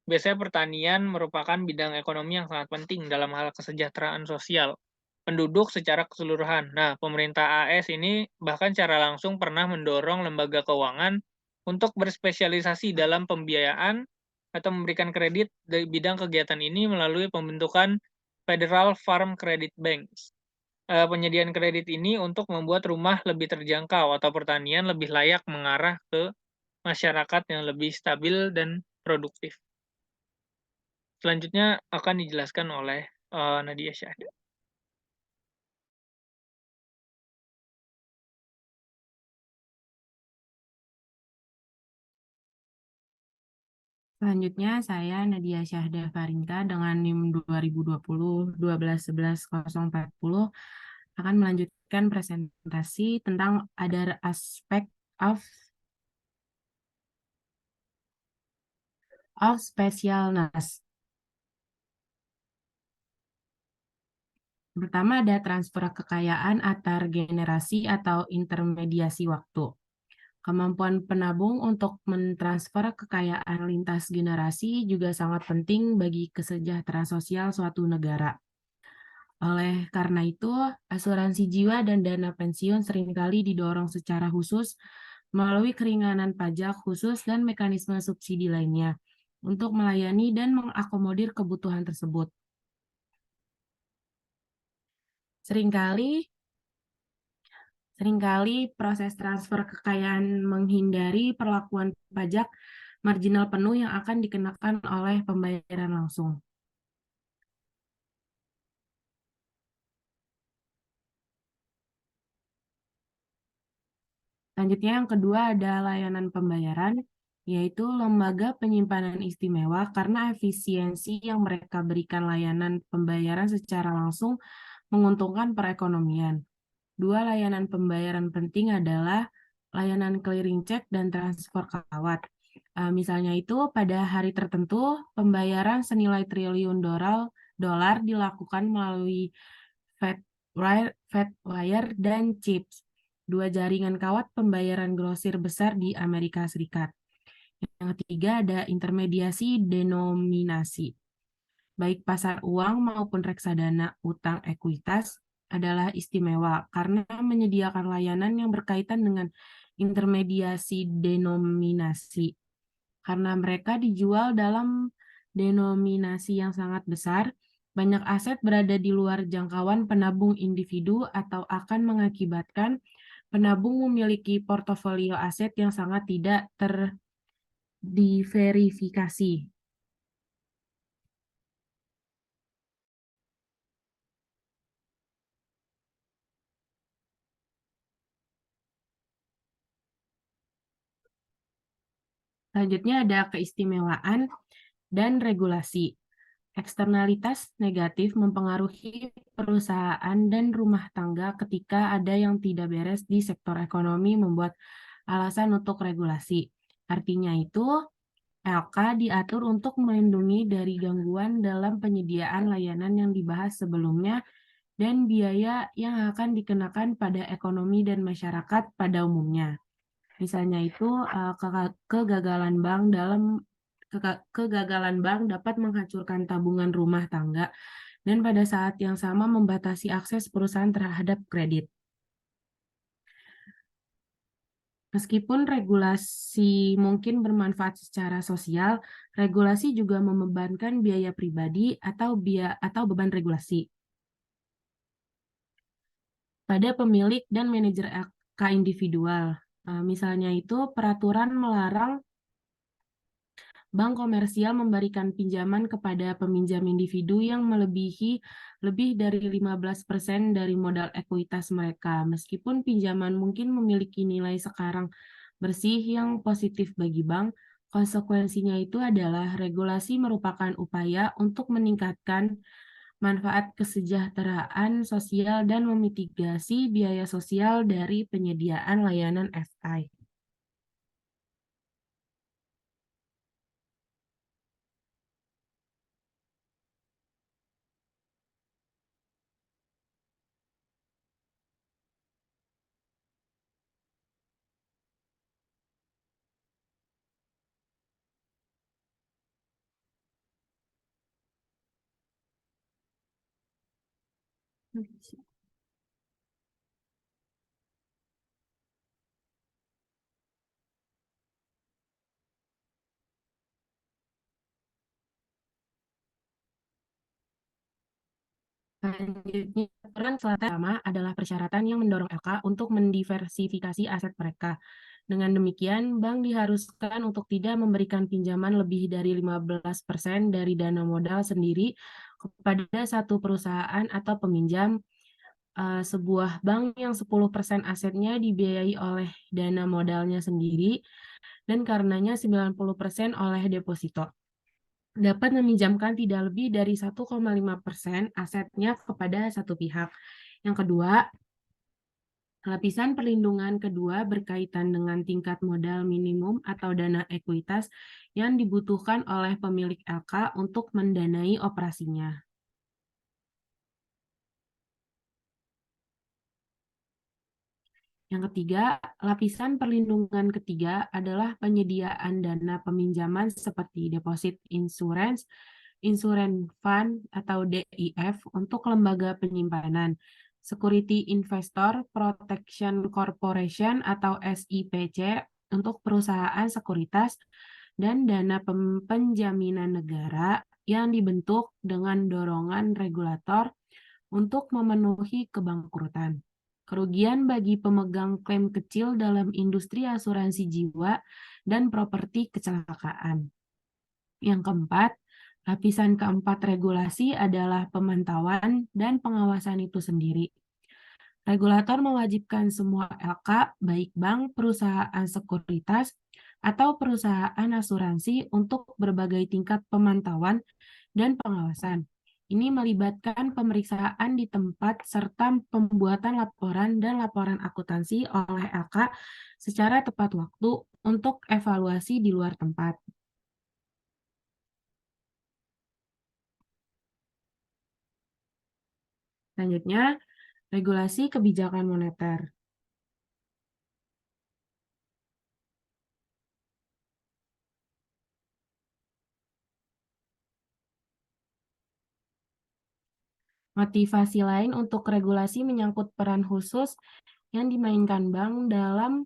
biasanya pertanian merupakan bidang ekonomi yang sangat penting dalam hal kesejahteraan sosial penduduk secara keseluruhan. Nah, pemerintah AS ini bahkan secara langsung pernah mendorong lembaga keuangan untuk berspesialisasi dalam pembiayaan atau memberikan kredit dari bidang kegiatan ini melalui pembentukan Federal Farm Credit Banks. Penyediaan kredit ini untuk membuat rumah lebih terjangkau atau pertanian lebih layak mengarah ke masyarakat yang lebih stabil dan produktif. Selanjutnya akan dijelaskan oleh Nadia Syahda. Selanjutnya, saya Nadia Syahda Farinta dengan NIM 2020-1211-040 akan melanjutkan presentasi tentang other aspect of specialness. Pertama ada transfer kekayaan antar generasi atau intermediasi waktu. Kemampuan penabung untuk mentransfer kekayaan lintas generasi juga sangat penting bagi kesejahteraan sosial suatu negara. Oleh karena itu, asuransi jiwa dan dana pensiun seringkali didorong secara khusus melalui keringanan pajak khusus dan mekanisme subsidi lainnya untuk melayani dan mengakomodir kebutuhan tersebut. Seringkali proses transfer kekayaan menghindari perlakuan pajak marginal penuh yang akan dikenakan oleh pembayaran langsung. Selanjutnya yang kedua ada layanan pembayaran, yaitu lembaga penyimpanan istimewa karena efisiensi yang mereka berikan layanan pembayaran secara langsung menguntungkan perekonomian. Dua layanan pembayaran penting adalah layanan clearing check dan transfer kawat. Misalnya itu pada hari tertentu pembayaran senilai triliun dolar dilakukan melalui Fedwire dan CHIPS, dua jaringan kawat pembayaran grosir besar di Amerika Serikat. Yang ketiga ada intermediasi denominasi. Baik pasar uang maupun reksadana utang ekuitas adalah istimewa karena menyediakan layanan yang berkaitan dengan intermediasi denominasi. Karena mereka dijual dalam denominasi yang sangat besar, banyak aset berada di luar jangkauan penabung individu atau akan mengakibatkan penabung memiliki portofolio aset yang sangat tidak terdiverifikasi. Selanjutnya ada keistimewaan dan regulasi. Eksternalitas negatif mempengaruhi perusahaan dan rumah tangga ketika ada yang tidak beres di sektor ekonomi membuat alasan untuk regulasi. Artinya itu, LK diatur untuk melindungi dari gangguan dalam penyediaan layanan yang dibahas sebelumnya dan biaya yang akan dikenakan pada ekonomi dan masyarakat pada umumnya. Misalnya itu kegagalan bank dapat menghancurkan tabungan rumah tangga dan pada saat yang sama membatasi akses perusahaan terhadap kredit. Meskipun regulasi mungkin bermanfaat secara sosial, regulasi juga membebankan biaya pribadi atau beban regulasi pada pemilik dan manajer LK individual. Misalnya itu peraturan melarang bank komersial memberikan pinjaman kepada peminjam individu yang melebihi lebih dari 15% dari modal ekuitas mereka. Meskipun pinjaman mungkin memiliki nilai sekarang bersih yang positif bagi bank, konsekuensinya itu adalah regulasi merupakan upaya untuk meningkatkan manfaat kesejahteraan sosial dan memitigasi biaya sosial dari penyediaan layanan FI. Selanjutnya, aturan pertama adalah persyaratan yang mendorong LK untuk mendiversifikasi aset mereka. Dengan demikian, bank diharuskan untuk tidak memberikan pinjaman lebih dari 15% dari dana modal sendiri kepada satu perusahaan atau peminjam. Sebuah bank yang 10% asetnya dibiayai oleh dana modalnya sendiri dan karenanya 90% oleh deposito dapat meminjamkan tidak lebih dari 1,5% asetnya kepada satu pihak. Yang kedua, lapisan perlindungan kedua berkaitan dengan tingkat modal minimum atau dana ekuitas yang dibutuhkan oleh pemilik LK untuk mendanai operasinya. Yang ketiga, lapisan perlindungan ketiga adalah penyediaan dana peminjaman seperti deposit insurance, insurance fund atau DIF untuk lembaga penyimpanan, Security Investor Protection Corporation atau SIPC untuk perusahaan sekuritas, dan dana penjaminan negara yang dibentuk dengan dorongan regulator untuk memenuhi kebangkrutan. Kerugian bagi pemegang klaim kecil dalam industri asuransi jiwa dan properti kecelakaan. Yang keempat, lapisan keempat regulasi adalah pemantauan dan pengawasan itu sendiri. Regulator mewajibkan semua LK, baik bank, perusahaan sekuritas, atau perusahaan asuransi untuk berbagai tingkat pemantauan dan pengawasan. Ini melibatkan pemeriksaan di tempat serta pembuatan laporan dan laporan akuntansi oleh LK secara tepat waktu untuk evaluasi di luar tempat. Selanjutnya, regulasi kebijakan moneter. Motivasi lain untuk regulasi menyangkut peran khusus yang dimainkan bank dalam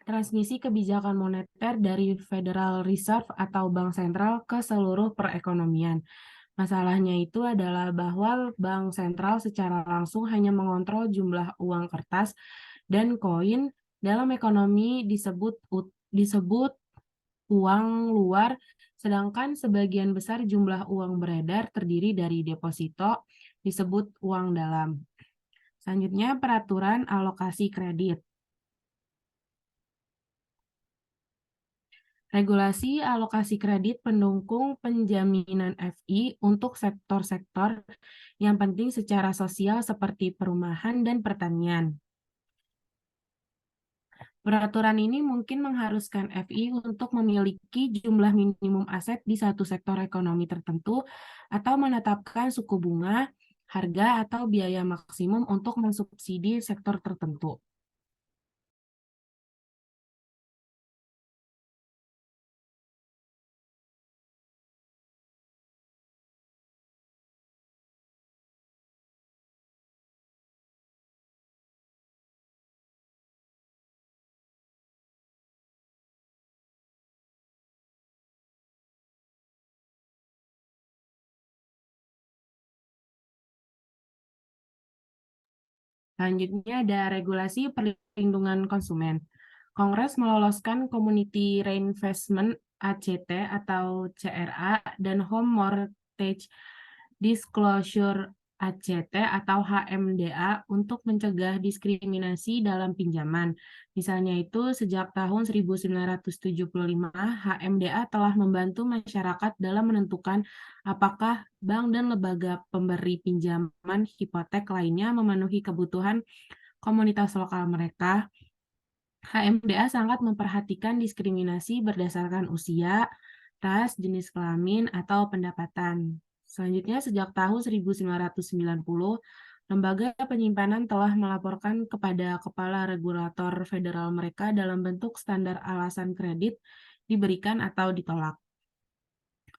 transmisi kebijakan moneter dari Federal Reserve atau bank sentral ke seluruh perekonomian. Masalahnya itu adalah bahwa bank sentral secara langsung hanya mengontrol jumlah uang kertas dan koin dalam ekonomi disebut uang luar, sedangkan sebagian besar jumlah uang beredar terdiri dari deposito disebut uang dalam. Selanjutnya, peraturan alokasi kredit. Regulasi alokasi kredit pendukung penjaminan FI untuk sektor-sektor yang penting secara sosial seperti perumahan dan pertanian. Peraturan ini mungkin mengharuskan FI untuk memiliki jumlah minimum aset di satu sektor ekonomi tertentu atau menetapkan suku bunga, harga, atau biaya maksimum untuk mensubsidi sektor tertentu. Selanjutnya ada regulasi perlindungan konsumen. Kongres meloloskan Community Reinvestment ACT atau CRA dan Home Mortgage Disclosure ACT atau HMDA untuk mencegah diskriminasi dalam pinjaman. Misalnya itu sejak tahun 1975 HMDA telah membantu masyarakat dalam menentukan apakah bank dan lembaga pemberi pinjaman hipotek lainnya memenuhi kebutuhan komunitas lokal mereka. HMDA sangat memperhatikan diskriminasi berdasarkan usia, ras, jenis kelamin, atau pendapatan. Selanjutnya, sejak tahun 1990, lembaga penyimpanan telah melaporkan kepada kepala regulator federal mereka dalam bentuk standar alasan kredit diberikan atau ditolak.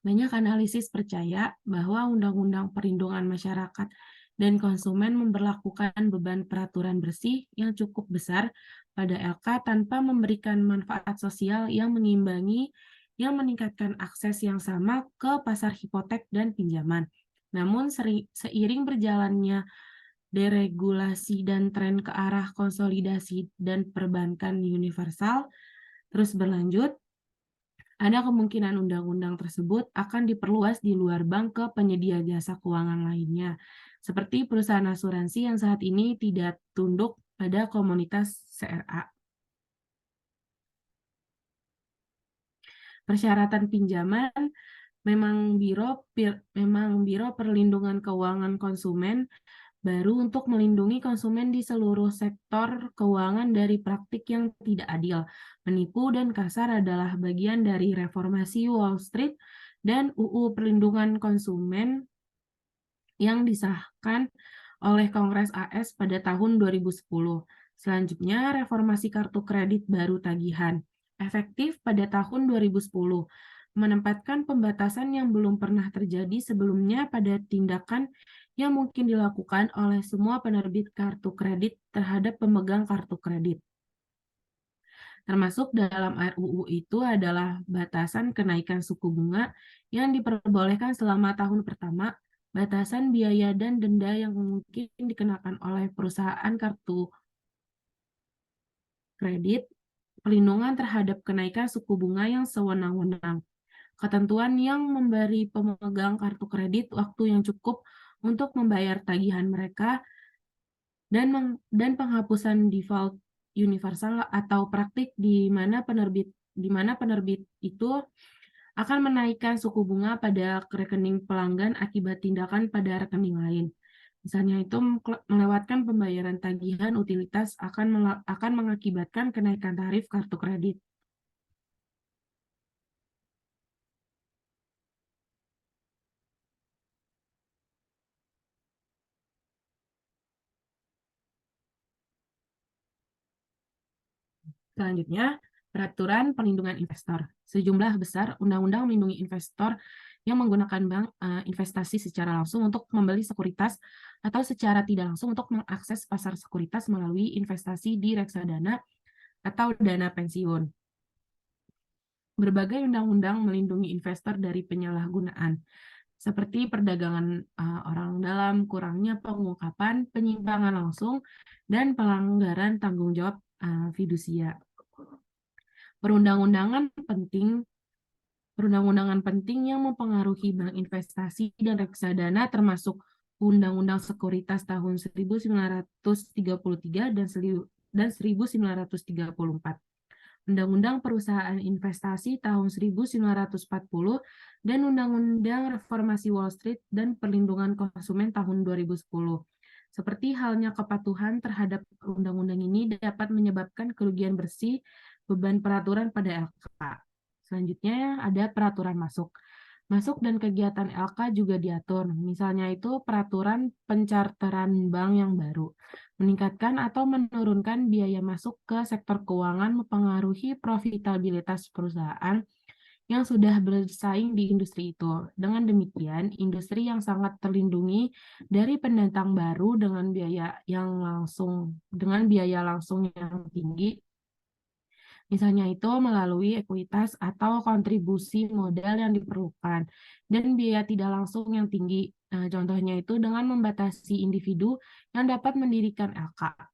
Banyak analisis percaya bahwa Undang-Undang Perlindungan Masyarakat dan Konsumen memberlakukan beban peraturan bersih yang cukup besar pada LK tanpa memberikan manfaat sosial yang mengimbangi yang meningkatkan akses yang sama ke pasar hipotek dan pinjaman. Namun seiring berjalannya deregulasi dan tren ke arah konsolidasi dan perbankan universal terus berlanjut, ada kemungkinan undang-undang tersebut akan diperluas di luar bank ke penyedia jasa keuangan lainnya, seperti perusahaan asuransi yang saat ini tidak tunduk pada komunitas CRA. Persyaratan pinjaman memang Biro Perlindungan Keuangan Konsumen baru untuk melindungi konsumen di seluruh sektor keuangan dari praktik yang tidak adil, menipu, dan kasar adalah bagian dari reformasi Wall Street dan UU Perlindungan Konsumen yang disahkan oleh Kongres AS pada tahun 2010. Selanjutnya, reformasi kartu kredit baru tagihan, efektif pada tahun 2010, menempatkan pembatasan yang belum pernah terjadi sebelumnya pada tindakan yang mungkin dilakukan oleh semua penerbit kartu kredit terhadap pemegang kartu kredit. Termasuk dalam RUU itu adalah batasan kenaikan suku bunga yang diperbolehkan selama tahun pertama, batasan biaya dan denda yang mungkin dikenakan oleh perusahaan kartu kredit, pelindungan terhadap kenaikan suku bunga yang sewenang-wenang, ketentuan yang memberi pemegang kartu kredit waktu yang cukup untuk membayar tagihan mereka, dan penghapusan default universal atau praktik di mana penerbit itu akan menaikkan suku bunga pada rekening pelanggan akibat tindakan pada rekening lain. Misalnya itu melewatkan pembayaran tagihan utilitas akan mengakibatkan kenaikan tarif kartu kredit. Selanjutnya, peraturan perlindungan investor. Sejumlah besar undang-undang melindungi investor yang menggunakan bank investasi secara langsung untuk membeli sekuritas atau secara tidak langsung untuk mengakses pasar sekuritas melalui investasi di reksadana atau dana pensiun. Berbagai undang-undang melindungi investor dari penyalahgunaan, seperti perdagangan orang dalam, kurangnya pengungkapan, penyimpangan langsung, dan pelanggaran tanggung jawab fidusia. Perundang-undangan penting yang mempengaruhi bank investasi dan reksadana termasuk Undang-Undang Sekuritas tahun 1933 dan 1934. Undang-Undang Perusahaan Investasi tahun 1940 dan Undang-Undang Reformasi Wall Street dan Perlindungan Konsumen tahun 2010. Seperti halnya kepatuhan terhadap undang-undang ini dapat menyebabkan kerugian bersih beban peraturan pada LK. Selanjutnya ada peraturan masuk. Masuk dan kegiatan LK juga diatur. Misalnya itu peraturan pencharteran bank yang baru. Meningkatkan atau menurunkan biaya masuk ke sektor keuangan mempengaruhi profitabilitas perusahaan yang sudah bersaing di industri itu. Dengan demikian, industri yang sangat terlindungi dari pendatang baru dengan biaya langsung yang tinggi, misalnya itu melalui ekuitas atau kontribusi modal yang diperlukan, dan biaya tidak langsung yang tinggi. Contohnya itu dengan membatasi individu yang dapat mendirikan LK.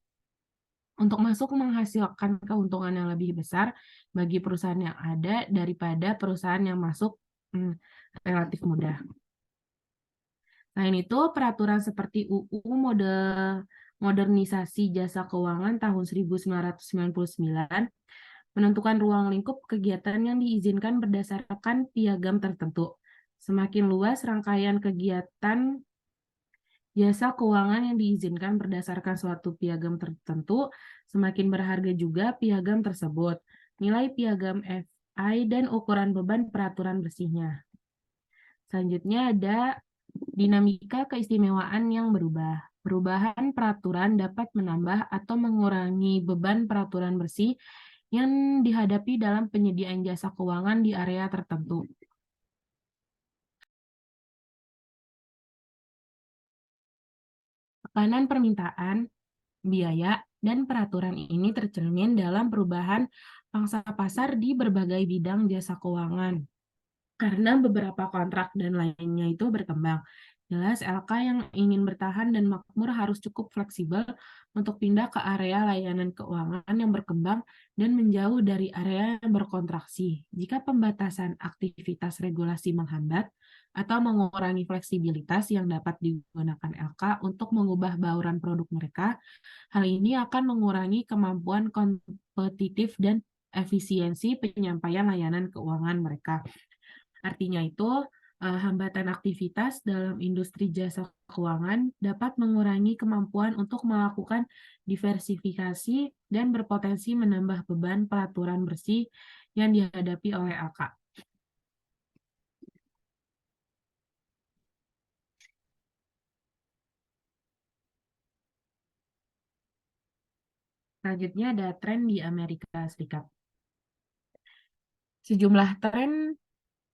Untuk masuk menghasilkan keuntungan yang lebih besar bagi perusahaan yang ada daripada perusahaan yang masuk relatif mudah. Selain itu, peraturan seperti UU Modernisasi Jasa Keuangan tahun 1999 menentukan ruang lingkup kegiatan yang diizinkan berdasarkan piagam tertentu. Semakin luas rangkaian kegiatan jasa keuangan yang diizinkan berdasarkan suatu piagam tertentu, semakin berharga juga piagam tersebut, nilai piagam FI, dan ukuran beban peraturan bersihnya. Selanjutnya ada dinamika keistimewaan yang berubah. Perubahan peraturan dapat menambah atau mengurangi beban peraturan bersih yang dihadapi dalam penyediaan jasa keuangan di area tertentu. Tekanan permintaan, biaya, dan peraturan ini tercermin dalam perubahan pangsa pasar di berbagai bidang jasa keuangan. Karena beberapa kontrak dan lainnya itu berkembang. Jelas LK yang ingin bertahan dan makmur harus cukup fleksibel untuk pindah ke area layanan keuangan yang berkembang dan menjauh dari area yang berkontraksi. Jika pembatasan aktivitas regulasi menghambat atau mengurangi fleksibilitas yang dapat digunakan LK untuk mengubah bauran produk mereka, hal ini akan mengurangi kemampuan kompetitif dan efisiensi penyampaian layanan keuangan mereka. Artinya itu, hambatan aktivitas dalam industri jasa keuangan dapat mengurangi kemampuan untuk melakukan diversifikasi dan berpotensi menambah beban peraturan bersih yang dihadapi oleh LK. Selanjutnya ada tren di Amerika Serikat. Sejumlah tren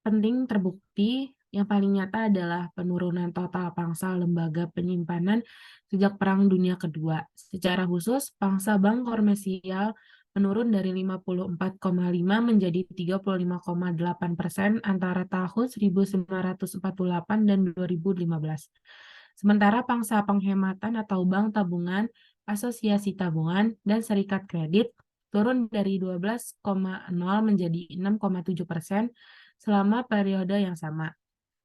penting terbukti. Yang paling nyata adalah penurunan total pangsa lembaga penyimpanan sejak Perang Dunia Kedua. Secara khusus, pangsa bank komersial menurun dari 54,5 menjadi 35,8% antara tahun 1948 dan 2015. Sementara pangsa penghematan atau bank tabungan, asosiasi tabungan, dan serikat kredit turun dari 12,0 menjadi 6,7% selama periode yang sama.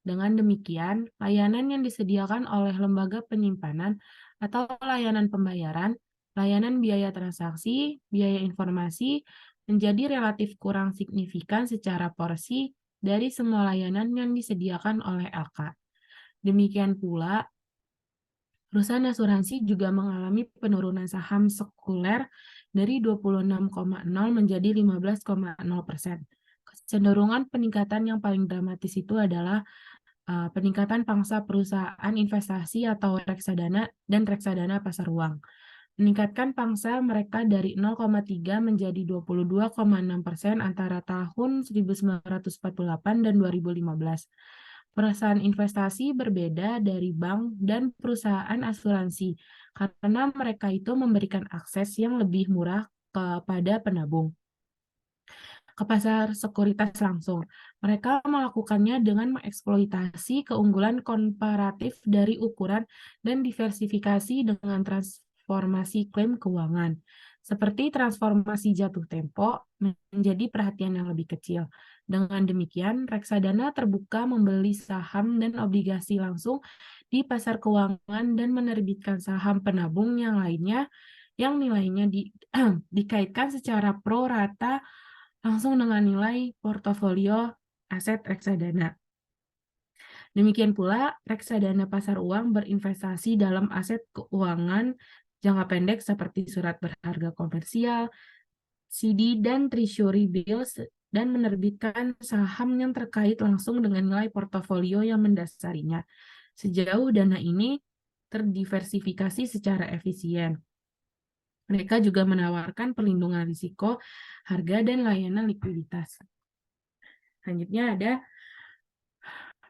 Dengan demikian, layanan yang disediakan oleh lembaga penyimpanan atau layanan pembayaran, layanan biaya transaksi, biaya informasi, menjadi relatif kurang signifikan secara porsi dari semua layanan yang disediakan oleh LK. Demikian pula, perusahaan asuransi juga mengalami penurunan saham sekuler dari 26,0 menjadi 15,0%. Kecenderungan peningkatan yang paling dramatis itu adalah peningkatan pangsa perusahaan investasi atau reksadana dan reksadana pasar uang. Meningkatkan pangsa mereka dari 0,3 menjadi 22,6% antara tahun 1948 dan 2015. Perusahaan investasi berbeda dari bank dan perusahaan asuransi karena mereka itu memberikan akses yang lebih murah kepada penabung ke pasar sekuritas langsung. Mereka melakukannya dengan mengeksploitasi keunggulan komparatif dari ukuran dan diversifikasi dengan transformasi klaim keuangan, seperti transformasi jatuh tempo menjadi perhatian yang lebih kecil. Dengan demikian, reksadana terbuka membeli saham dan obligasi langsung di pasar keuangan dan menerbitkan saham penabung yang lainnya yang nilainya dikaitkan secara pro rata langsung dengan nilai portofolio aset reksadana. Demikian pula, reksadana pasar uang berinvestasi dalam aset keuangan jangka pendek seperti surat berharga komersial, CD, dan treasury bills, dan menerbitkan saham yang terkait langsung dengan nilai portofolio yang mendasarinya. Sejauh dana ini terdiversifikasi secara efisien. Mereka juga menawarkan perlindungan risiko, harga, dan layanan likuiditas. Selanjutnya ada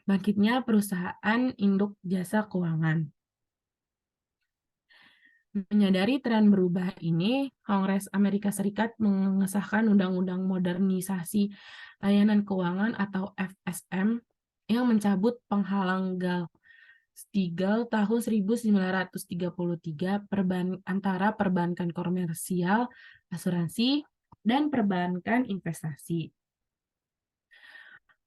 bangkitnya perusahaan induk jasa keuangan. Menyadari tren berubah ini, Kongres Amerika Serikat mengesahkan Undang-Undang Modernisasi Layanan Keuangan atau FSM yang mencabut penghalang Glass-Steagall tahun 1933 antara perbankan komersial, asuransi, dan perbankan investasi.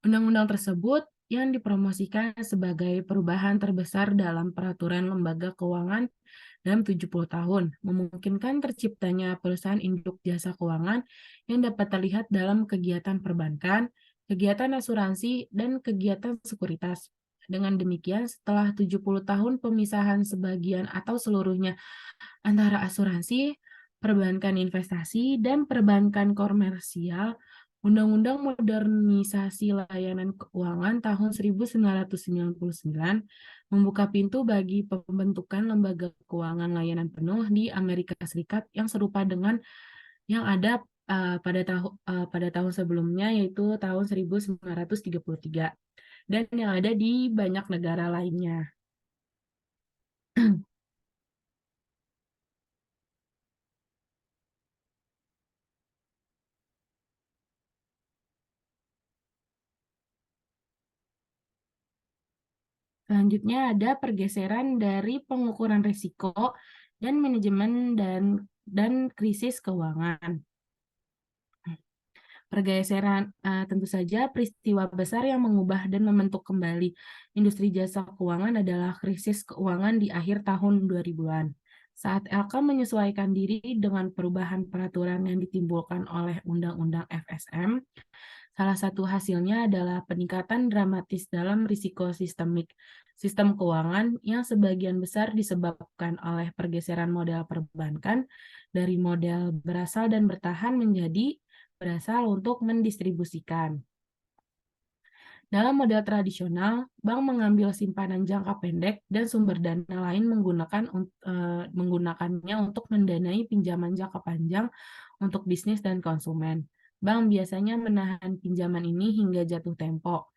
Undang-undang tersebut yang dipromosikan sebagai perubahan terbesar dalam peraturan lembaga keuangan dalam 70 tahun, memungkinkan terciptanya perusahaan induk jasa keuangan yang dapat terlihat dalam kegiatan perbankan, kegiatan asuransi, dan kegiatan sekuritas. Dengan demikian, setelah 70 tahun pemisahan sebagian atau seluruhnya antara asuransi, perbankan investasi, dan perbankan komersial, Undang-Undang Modernisasi Layanan Keuangan tahun 1999 membuka pintu bagi pembentukan lembaga keuangan layanan penuh di Amerika Serikat yang serupa dengan yang ada pada tahun sebelumnya, yaitu tahun 1933, dan yang ada di banyak negara lainnya. Selanjutnya ada pergeseran dari pengukuran risiko dan manajemen dan krisis keuangan. Pergeseran tentu saja peristiwa besar yang mengubah dan membentuk kembali industri jasa keuangan adalah krisis keuangan di akhir tahun 2000-an. Saat LK menyesuaikan diri dengan perubahan peraturan yang ditimbulkan oleh Undang-Undang FSM, salah satu hasilnya adalah peningkatan dramatis dalam risiko sistem keuangan yang sebagian besar disebabkan oleh pergeseran model perbankan dari model berasal dan bertahan menjadi berasal untuk mendistribusikan. Dalam model tradisional, bank mengambil simpanan jangka pendek dan sumber dana lain menggunakannya untuk mendanai pinjaman jangka panjang untuk bisnis dan konsumen. Bank biasanya menahan pinjaman ini hingga jatuh tempo,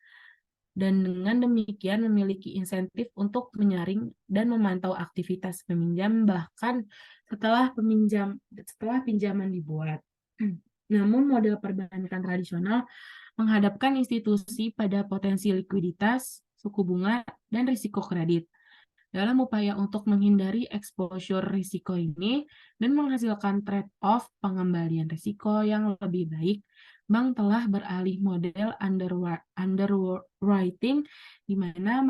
dan dengan demikian memiliki insentif untuk menyaring dan memantau aktivitas peminjam bahkan setelah pinjaman dibuat. Namun model perbankan tradisional menghadapkan institusi pada potensi likuiditas, suku bunga, dan risiko kredit. Dalam upaya untuk menghindari exposure risiko ini dan menghasilkan trade-off pengembalian risiko yang lebih baik, bank telah beralih model underwriting di mana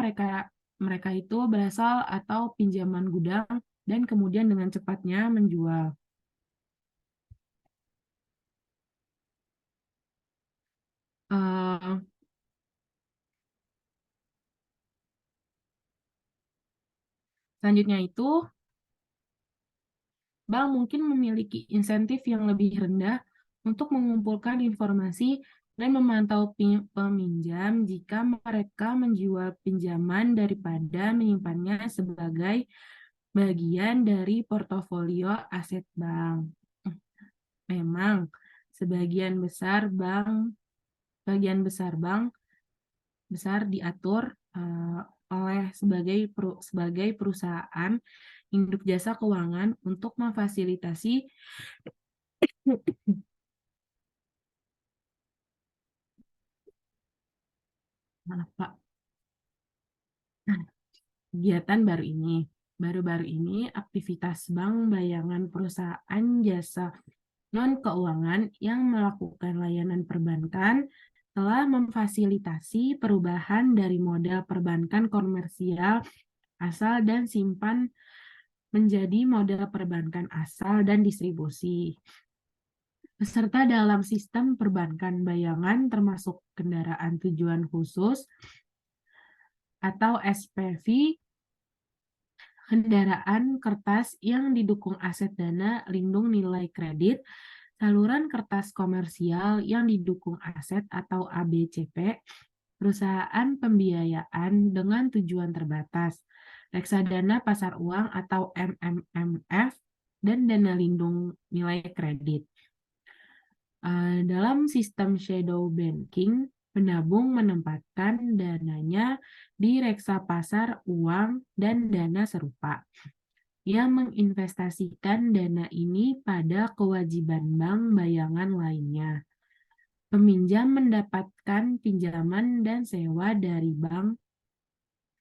mereka itu berasal atau pinjaman gudang dan kemudian dengan cepatnya menjual. Selanjutnya itu, bank mungkin memiliki insentif yang lebih rendah untuk mengumpulkan informasi dan memantau peminjam jika mereka menjual pinjaman daripada menyimpannya sebagai bagian dari portofolio aset bank. Memang, sebagian besar bank besar diatur sebagai perusahaan induk jasa keuangan untuk memfasilitasi kegiatan baru-baru ini aktivitas bank bayangan perusahaan jasa non-keuangan yang melakukan layanan perbankan telah memfasilitasi perubahan dari model perbankan komersial asal dan simpan menjadi model perbankan asal dan distribusi. Peserta dalam sistem perbankan bayangan termasuk kendaraan tujuan khusus atau SPV, kendaraan kertas yang didukung aset dana lindung nilai kredit, saluran kertas komersial yang didukung aset atau ABCP, perusahaan pembiayaan dengan tujuan terbatas, reksadana pasar uang atau MMMF, dan dana lindung nilai kredit. Dalam sistem shadow banking, penabung menempatkan dananya di reksa pasar uang dan dana serupa. Ia menginvestasikan dana ini pada kewajiban bank bayangan lainnya. Peminjam mendapatkan pinjaman dan sewa dari bank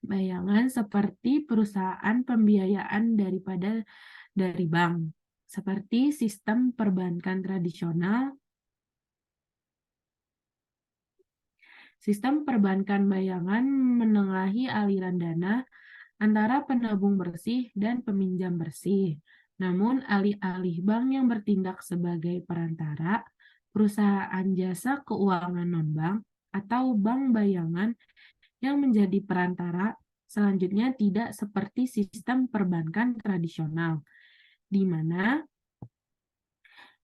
bayangan seperti perusahaan pembiayaan dari bank, seperti sistem perbankan tradisional. Sistem perbankan bayangan menengahi aliran dana antara penabung bersih dan peminjam bersih. Namun, alih-alih bank yang bertindak sebagai perantara, perusahaan jasa keuangan non-bank atau bank bayangan yang menjadi perantara selanjutnya tidak seperti sistem perbankan tradisional, di mana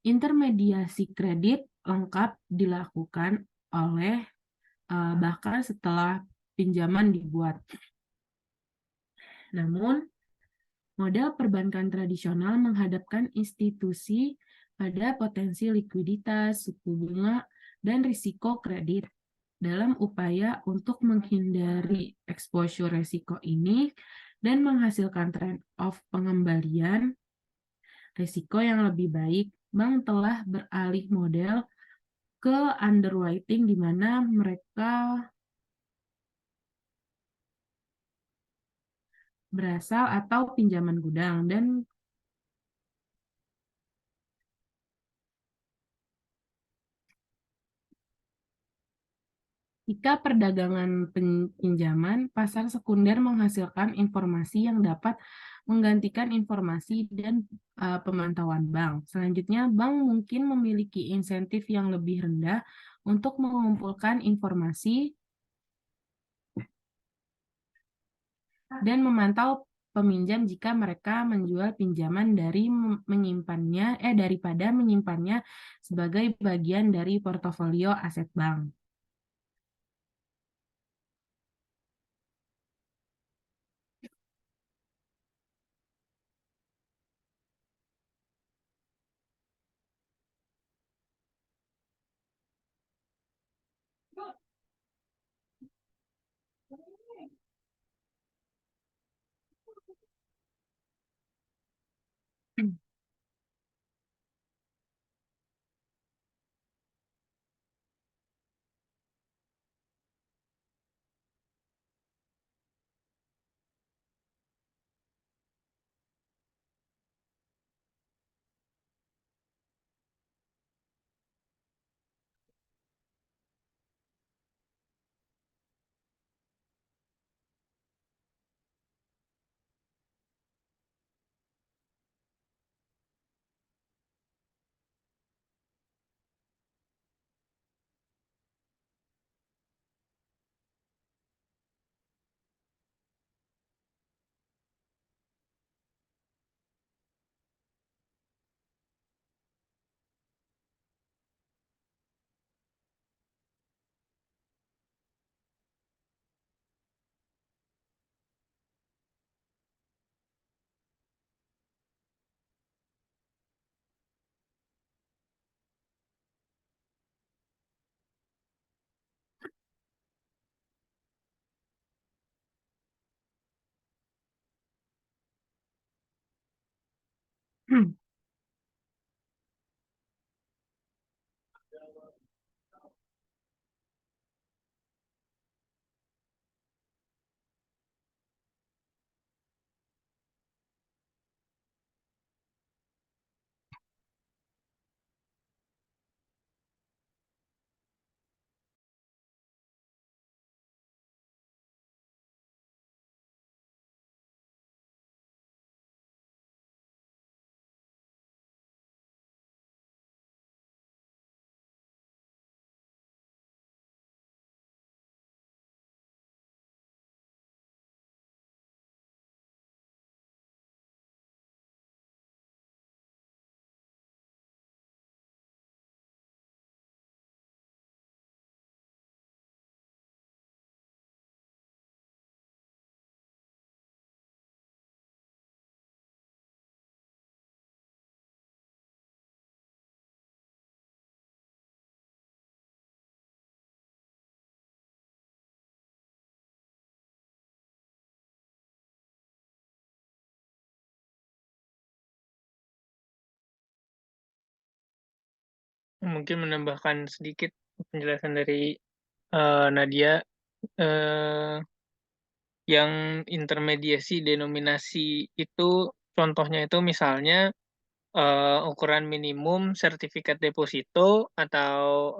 intermediasi kredit lengkap dilakukan oleh bahkan setelah pinjaman dibuat. Namun, model perbankan tradisional menghadapkan institusi pada potensi likuiditas, suku bunga, dan risiko kredit. Dalam upaya untuk menghindari exposure risiko ini dan menghasilkan trade-off pengembalian risiko yang lebih baik, bank telah beralih model ke underwriting di mana mereka berasal atau pinjaman gudang dan jika perdagangan pinjaman, pasar sekunder menghasilkan informasi yang dapat menggantikan informasi dan pemantauan bank. Selanjutnya, bank mungkin memiliki insentif yang lebih rendah untuk mengumpulkan informasi dan memantau peminjam jika mereka menjual pinjaman daripada menyimpannya sebagai bagian dari portofolio aset bank. Mungkin menambahkan sedikit penjelasan dari Nadia, eh, yang intermediasi denominasi itu contohnya itu misalnya ukuran minimum sertifikat deposito atau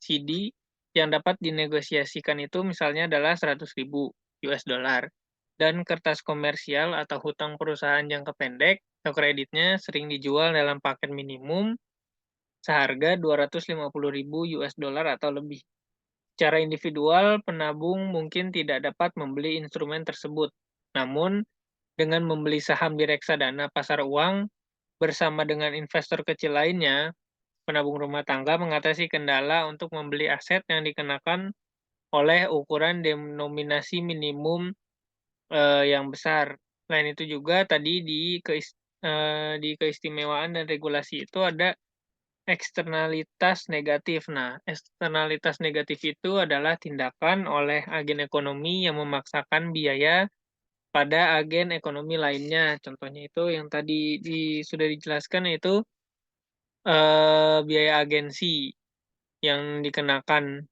CD yang dapat dinegosiasikan itu misalnya adalah 100.000 US dollar. Dan kertas komersial atau hutang perusahaan jangka pendek atau kreditnya sering dijual dalam paket minimum seharga 250.000 US dollar atau lebih. Secara individual, penabung mungkin tidak dapat membeli instrumen tersebut. Namun, dengan membeli saham di reksadana pasar uang bersama dengan investor kecil lainnya, penabung rumah tangga mengatasi kendala untuk membeli aset yang dikenakan oleh ukuran denominasi minimum yang besar. Selain itu juga tadi di keistimewaan dan regulasi itu ada eksternalitas negatif. Nah, eksternalitas negatif itu adalah tindakan oleh agen ekonomi yang memaksakan biaya pada agen ekonomi lainnya. Contohnya itu yang tadi sudah dijelaskan yaitu biaya agensi yang dikenakan.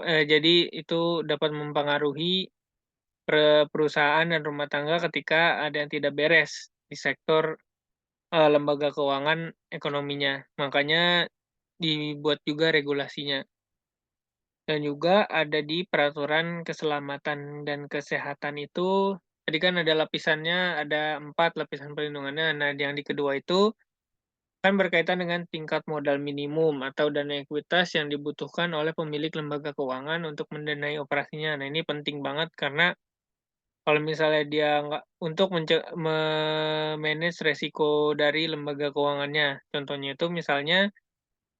Jadi itu dapat mempengaruhi perusahaan dan rumah tangga ketika ada yang tidak beres di sektor lembaga keuangan ekonominya. Makanya dibuat juga regulasinya. Dan juga ada di peraturan keselamatan dan kesehatan itu, tadi kan ada lapisannya, ada 4 lapisan perlindungannya. Nah, yang di kedua itu kan berkaitan dengan tingkat modal minimum atau dana ekuitas yang dibutuhkan oleh pemilik lembaga keuangan untuk mendanai operasinya. Nah, ini penting banget karena kalau misalnya dia nggak untuk manage resiko dari lembaga keuangannya. Contohnya itu misalnya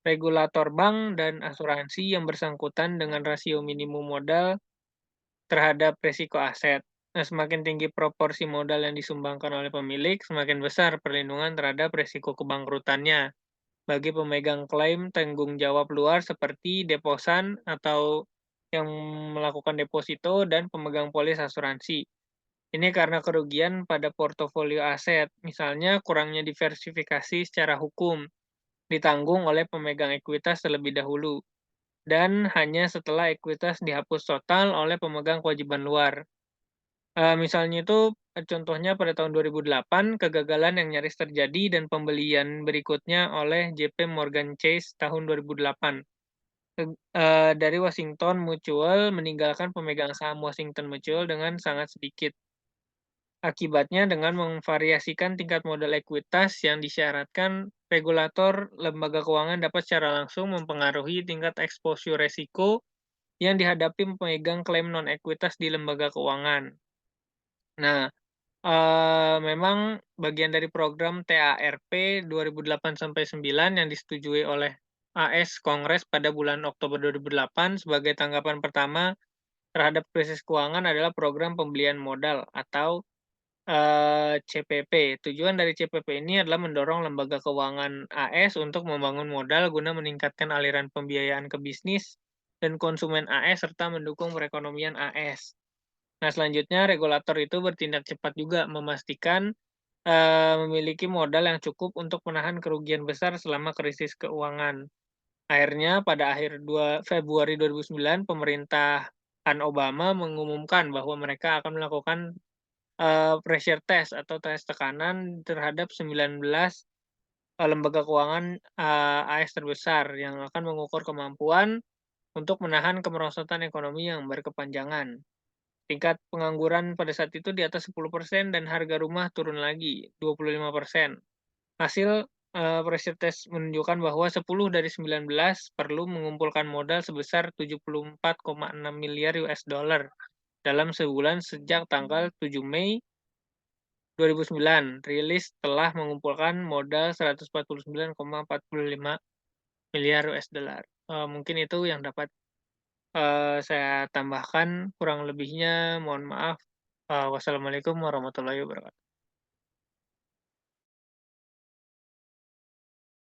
regulator bank dan asuransi yang bersangkutan dengan rasio minimum modal terhadap risiko aset. Nah, semakin tinggi proporsi modal yang disumbangkan oleh pemilik, semakin besar perlindungan terhadap risiko kebangkrutannya. Bagi pemegang klaim tanggung jawab luar seperti deposan atau yang melakukan deposito dan pemegang polis asuransi. Ini karena kerugian pada portofolio aset, misalnya kurangnya diversifikasi secara hukum, ditanggung oleh pemegang ekuitas terlebih dahulu, dan hanya setelah ekuitas dihapus total oleh pemegang kewajiban luar. Misalnya itu, contohnya pada tahun 2008, kegagalan yang nyaris terjadi dan pembelian berikutnya oleh JP Morgan Chase tahun 2008. Dari Washington Mutual meninggalkan pemegang saham Washington Mutual dengan sangat sedikit. Akibatnya dengan memvariasikan tingkat modal ekuitas yang disyaratkan, regulator lembaga keuangan dapat secara langsung mempengaruhi tingkat exposure resiko yang dihadapi pemegang klaim non-ekuitas di lembaga keuangan. Nah, memang bagian dari program TARP 2008-9 yang disetujui oleh AS Kongres pada bulan Oktober 2008 sebagai tanggapan pertama terhadap krisis keuangan adalah program pembelian modal atau CPP. Tujuan dari CPP ini adalah mendorong lembaga keuangan AS untuk membangun modal guna meningkatkan aliran pembiayaan ke bisnis dan konsumen AS serta mendukung perekonomian AS. Nah, selanjutnya regulator itu bertindak cepat juga memastikan memiliki modal yang cukup untuk menahan kerugian besar selama krisis keuangan. Akhirnya pada akhir Februari 2009, pemerintahan Obama mengumumkan bahwa mereka akan melakukan, pressure test atau tes tekanan terhadap 19, lembaga keuangan, AS terbesar yang akan mengukur kemampuan untuk menahan kemerosotan ekonomi yang berkepanjangan. Tingkat pengangguran pada saat itu di atas 10% dan harga rumah turun lagi 25%. Hasil, pressure test menunjukkan bahwa 10 dari 19 perlu mengumpulkan modal sebesar 74,6 miliar US dollar dalam sebulan sejak tanggal 7 Mei 2009. Rilis telah mengumpulkan modal 149,45 miliar US dollar. Mungkin itu yang dapat, saya tambahkan, kurang lebihnya mohon maaf. Wassalamualaikum warahmatullahi wabarakatuh.